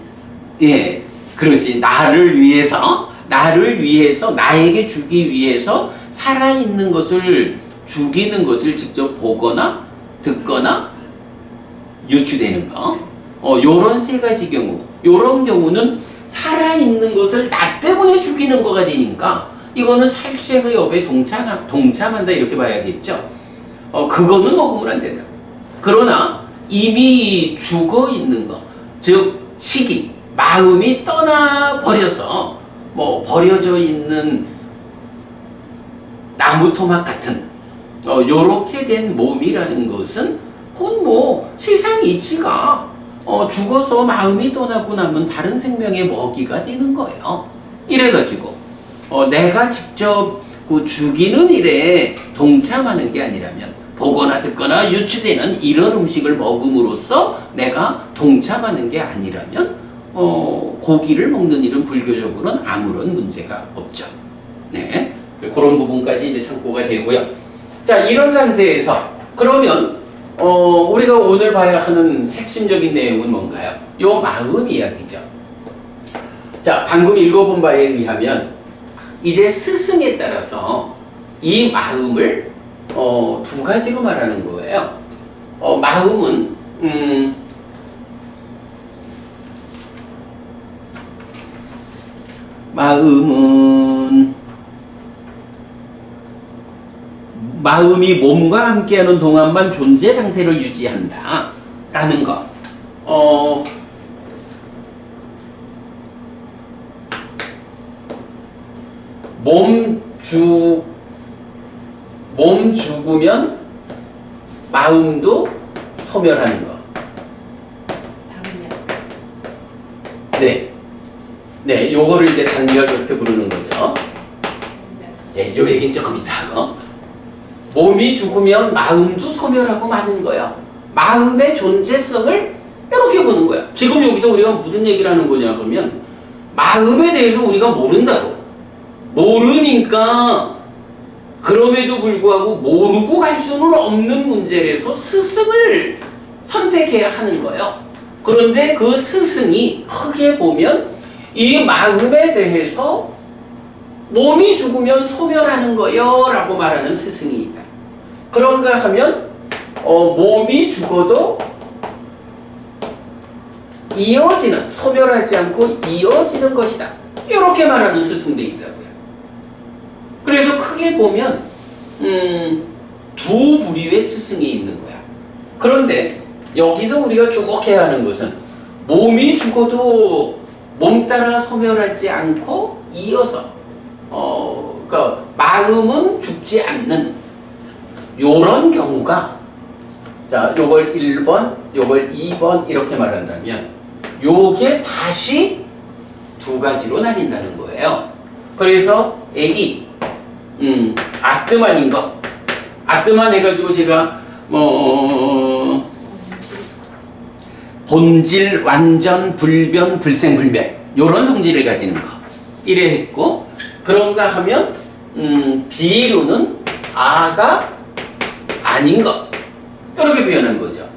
예, 그렇지. 나를 위해서 나에게 주기 위해서 살아있는 것을 죽이는 것을 직접 보거나 듣거나 유추되는 거. 요런 세 가지 경우. 요런 경우는 살아있는 것을 나 때문에 죽이는 거가 되니까 이거는 살생의 업에 동참한다 이렇게 봐야겠죠. 그거는 먹으면 안 된다. 그러나 이미 죽어 있는 거, 즉 시기, 마음이 떠나버려서 버려져 있는 나무 토막 같은 요렇게 된 몸이라는 것은 그건 세상 이치가 죽어서 마음이 떠나고 나면 다른 생명의 먹이가 되는 거예요. 이래가지고 내가 직접 그 죽이는 일에 동참하는 게 아니라면 보거나 듣거나 유추되는 이런 음식을 먹음으로써 내가 동참하는 게 아니라면 고기를 먹는 일은 불교적으로는 아무런 문제가 없죠. 네, 그런 부분까지 이제 참고가 되고요. 자, 이런 상태에서 그러면 우리가 오늘 봐야 하는 핵심적인 내용은 뭔가요? 요 마음 이야기죠. 자, 방금 읽어본 바에 의하면 이제 스승에 따라서 이 마음을 두 가지로 말하는 거예요. 마음은 마음이 몸과 함께하는 동안만 존재 상태를 유지한다 라는 것. 몸 죽으면 마음도 소멸하는 거. 네, 요거를 이제 당멸 이렇게 부르는 거죠. 예, 요 얘기는 조금 이따 하고. 몸이 죽으면 마음도 소멸하고 마는 거야. 마음의 존재성을 이렇게 보는 거야. 지금 여기서 우리가 무슨 얘기를 하는 거냐 그러면 마음에 대해서 우리가 모른다고. 모르니까 그럼에도 불구하고 모르고 갈 수는 없는 문제에서 스승을 선택해야 하는 거예요. 그런데 그 스승이 크게 보면 이 마음에 대해서 몸이 죽으면 소멸하는 거요 라고 말하는 스승이 있다. 그런가 하면 몸이 죽어도 이어지는, 소멸하지 않고 이어지는 것이다. 이렇게 말하는 스승도 있다고요. 그래서 크게 보면 두 부류의 스승이 있는 거야. 그런데 여기서 우리가 주목해야 하는 것은 몸이 죽어도 몸 따라 소멸하지 않고 이어서 그러니까 마음은 죽지 않는 요런 경우가, 자, 요걸 1번, 요걸 2번 이렇게 말한다면 요게 다시 두 가지로 나뉜다는 거예요. 그래서 A, 아뜨만인 것. 아뜨만 해가지고 제가 본질, 완전, 불변, 불생불멸 요런 성질을 가지는 것 이래 했고, 그런가 하면 비루는 아가 아닌 것 이렇게 표현한 거죠.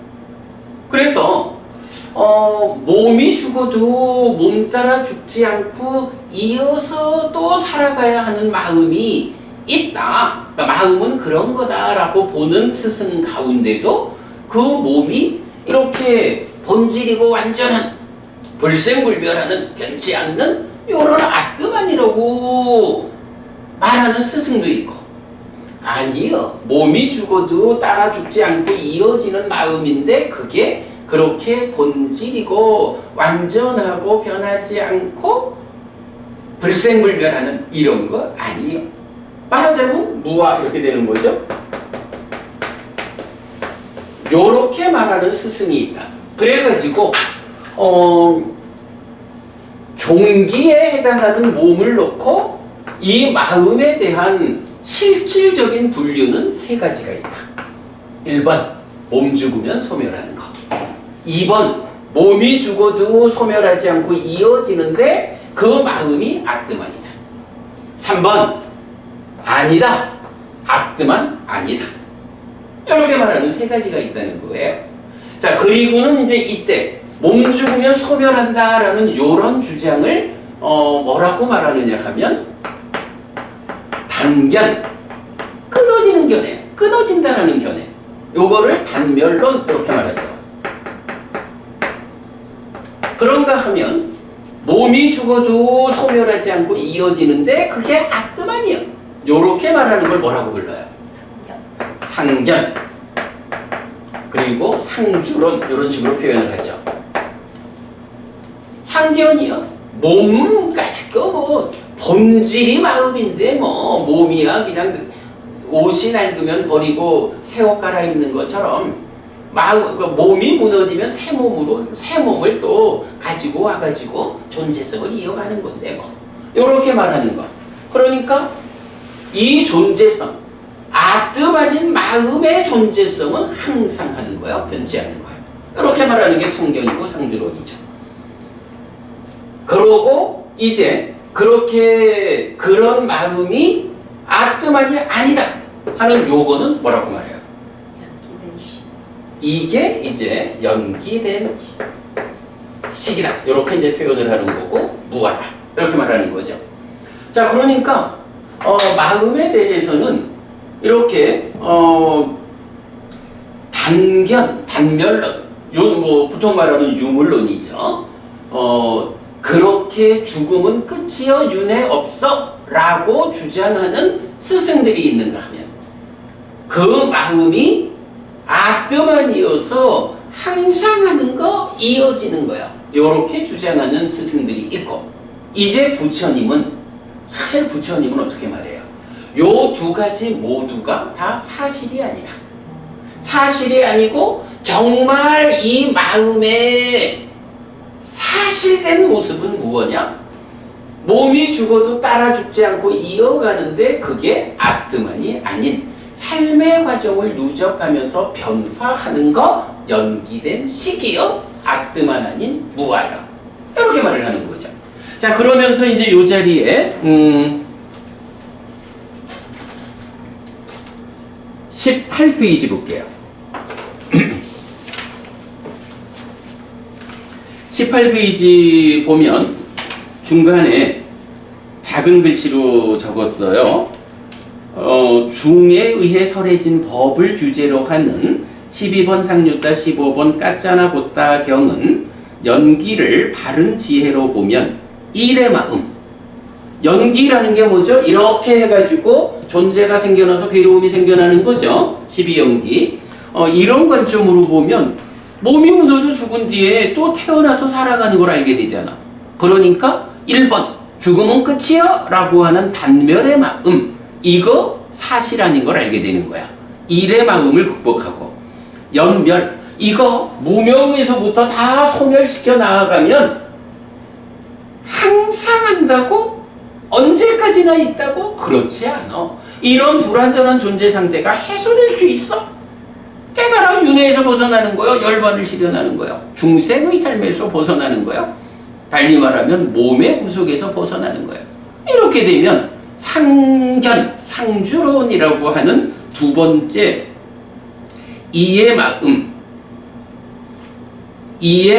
그래서 몸이 죽어도 몸 따라 죽지 않고 이어서 또 살아가야 하는 마음이 있다. 그러니까 마음은 그런 거다라고 보는 스승 가운데도 그 몸이 이렇게 본질이고 완전한 불생불멸하는 변치 않는 요런 아트만이라고 말하는 스승도 있고, 아니요, 몸이 죽어도 따라 죽지 않고 이어지는 마음인데 그게 그렇게 본질이고 완전하고 변하지 않고 불생불멸하는 이런 거 아니에요. 말하자면 무아 이렇게 되는 거죠. 요렇게 말하는 스승이 있다. 그래가지고 종기에 해당하는 몸을 놓고 이 마음에 대한 실질적인 분류는 세 가지가 있다. 1번 몸 죽으면 소멸하는 것. 2번 몸이 죽어도 소멸하지 않고 이어지는데 그 마음이 아뜨만이다. 3번 아니다. 아뜨만 아니다. 이렇게 말하는 세 가지가 있다는 거예요. 자, 그리고는 이제 이때 몸 죽으면 소멸한다라는 요런 주장을 뭐라고 말하느냐 하면 단견, 끊어지는 견해, 끊어진다라는 견해. 요거를 단멸론 이렇게 말하죠. 그런가 하면 몸이 죽어도 소멸하지 않고 이어지는데 그게 아뜨만이요. 요렇게 말하는 걸 뭐라고 불러요? 상견. 그리고 상주론 이런 식으로 표현을 하죠. 상견이요. 몸까지 뭐 본질이 마음인데 뭐 몸이야 그냥 옷이 낡으면 버리고 새 옷 갈아입는 것처럼 몸이 무너지면 새 몸을 또 가지고 와가지고 존재성을 이어가는 건데 뭐 이렇게 말하는 거. 그러니까 이 존재성, 아뜨만인 마음의 존재성은 항상 하는 거예요. 변치 않는 거예요. 이렇게 말하는 게 상견이고 상주론이죠. 그러고 이제 그렇게 그런 마음이 아뜨만이 아니다 하는 요거는 뭐라고 말해요? 이게 이제 연기된 식이다. 이렇게 이제 표현을 하는 거고 무하다. 이렇게 말하는 거죠. 자, 그러니까 마음에 대해서는 이렇게 단멸론, 뭐 보통 말하는 유물론이죠. 그렇게 죽음은 끝이여 윤회 없어 라고 주장하는 스승들이 있는가 하면 그 마음이 아뜨만이어서 항상 하는 거 이어지는 거야. 이렇게 주장하는 스승들이 있고, 이제 부처님은 사실 부처님은 어떻게 말해요? 요 두 가지 모두가 다 사실이 아니다. 사실이 아니고 정말 이 마음의 사실된 모습은 무엇이냐? 몸이 죽어도 따라 죽지 않고 이어가는데 그게 아뜨만이 아닌 삶의 과정을 누적하면서 변화하는 거 연기된 식이요. 아뜨만 아닌 무아요. 이렇게 말을 하는 거죠. 자, 그러면서 이제 요 자리에 18페이지 볼게요. 18페이지 보면 중간에 작은 글씨로 적었어요. 중에 의해 설해진 법을 주제로 하는 12번 상류따 15번 까짜나 곧다 경은 연기를 바른 지혜로 보면 일의 마음. 연기라는 게 뭐죠? 이렇게 해가지고 존재가 생겨나서 괴로움이 생겨나는 거죠. 12연기. 이런 관점으로 보면 몸이 무너져 죽은 뒤에 또 태어나서 살아가는 걸 알게 되잖아. 그러니까 1번 죽음은 끝이야 라고 하는 단멸의 마음, 이거 사실 아닌 걸 알게 되는 거야. 일의 마음을 극복하고 연멸, 이거 무명에서부터 다 소멸시켜 나아가면 항상 한다고? 언제까지나 있다고? 그렇지 않아. 이런 불완전한 존재 상태가 해소될 수 있어. 깨달아 윤회에서 벗어나는 거요. 열반을 실현하는 거요. 중생의 삶에서 벗어나는 거요. 달리 말하면 몸의 구속에서 벗어나는 거예요. 이렇게 되면 상견, 상주론이라고 하는 두 번째 이의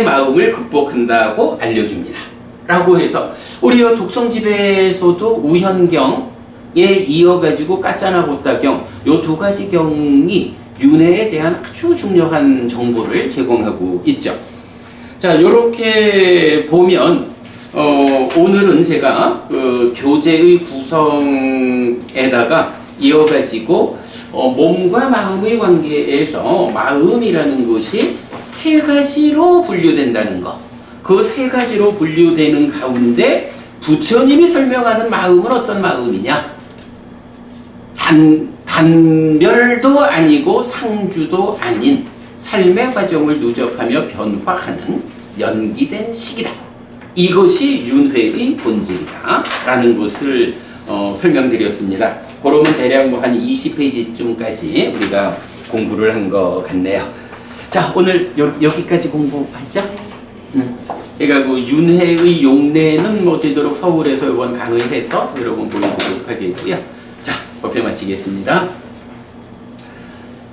마음을 극복한다고 알려줍니다. 라고 해서 우리 독성집에서도 우현경에 이어가지고 까짜나 곧다경 요 두 가지 경이 윤회에 대한 아주 중요한 정보를 제공하고 있죠. 자, 이렇게 보면 오늘은 제가 그 교재의 구성에다가 이어가지고 몸과 마음의 관계에서 마음이라는 것이 세 가지로 분류된다는 것. 그 세 가지로 분류되는 가운데 부처님이 설명하는 마음은 어떤 마음이냐? 단별도 아니고 상주도 아닌 삶의 과정을 누적하며 변화하는 연기된 식이다. 이것이 윤회의 본질이다 라는 것을 설명드렸습니다. 그러면 대략 뭐 한 20페이지쯤까지 우리가 공부를 한 것 같네요. 자, 오늘 여기까지 공부하죠? 제가 그 윤회의 용례는 뭐 되도록 서울에서 이번 강의해서 여러분 보여드리도록 하겠고요. 자, 법회 마치겠습니다.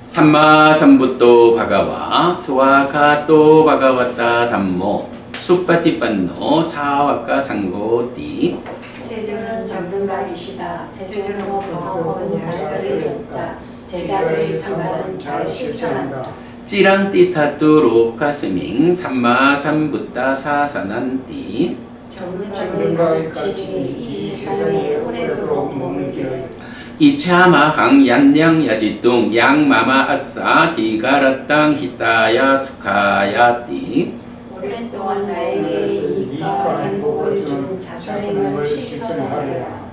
삼마삼부토 바가와 스와카토 바가와타 담모 수파티빤노 사와카 상고띠 세주는 전등각이시다. 세주는 법은 잘 쓰여졌다. 제자들의 상관은 잘 실천한다. 찌랑띠타뚜로 가스밍 삼마삼부타 사사난띠 전등각의 가르침이 이 세상에 오래도록 머물기를 이차마항 얀냥야지뚱 양마마 아싸 디가라땅 히타야 수카야띠 오랫동안 나에게 이익과 행복을 준 자선행을 실천하리라.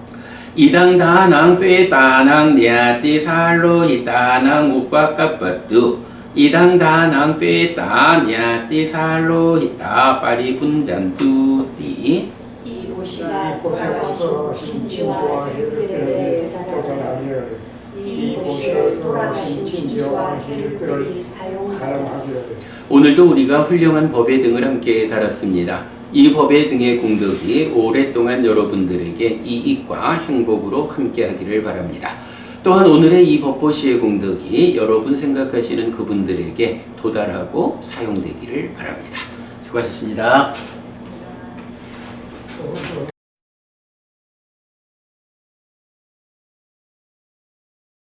이당다낭 페다낭 니아띠 살로 히타낭 우빠까빠뚜 이당다낭 페다 니아띠 살로 히타 파리 분잔뚜띠 이 보시가 돌아가신 친지와 혈육들에게 도달하리를. 이 보시를 돌아가신 친지와 혈육들이 사용하기를. 오늘도 우리가 훌륭한 법의 등을 함께 달았습니다. 이 법의 등의 공덕이 오랫동안 여러분들에게 이익과 행복으로 함께하기를 바랍니다. 또한 오늘의 이 법보시의 공덕이 여러분 생각하시는 그분들에게 도달하고 사용되기를 바랍니다. 수고하셨습니다.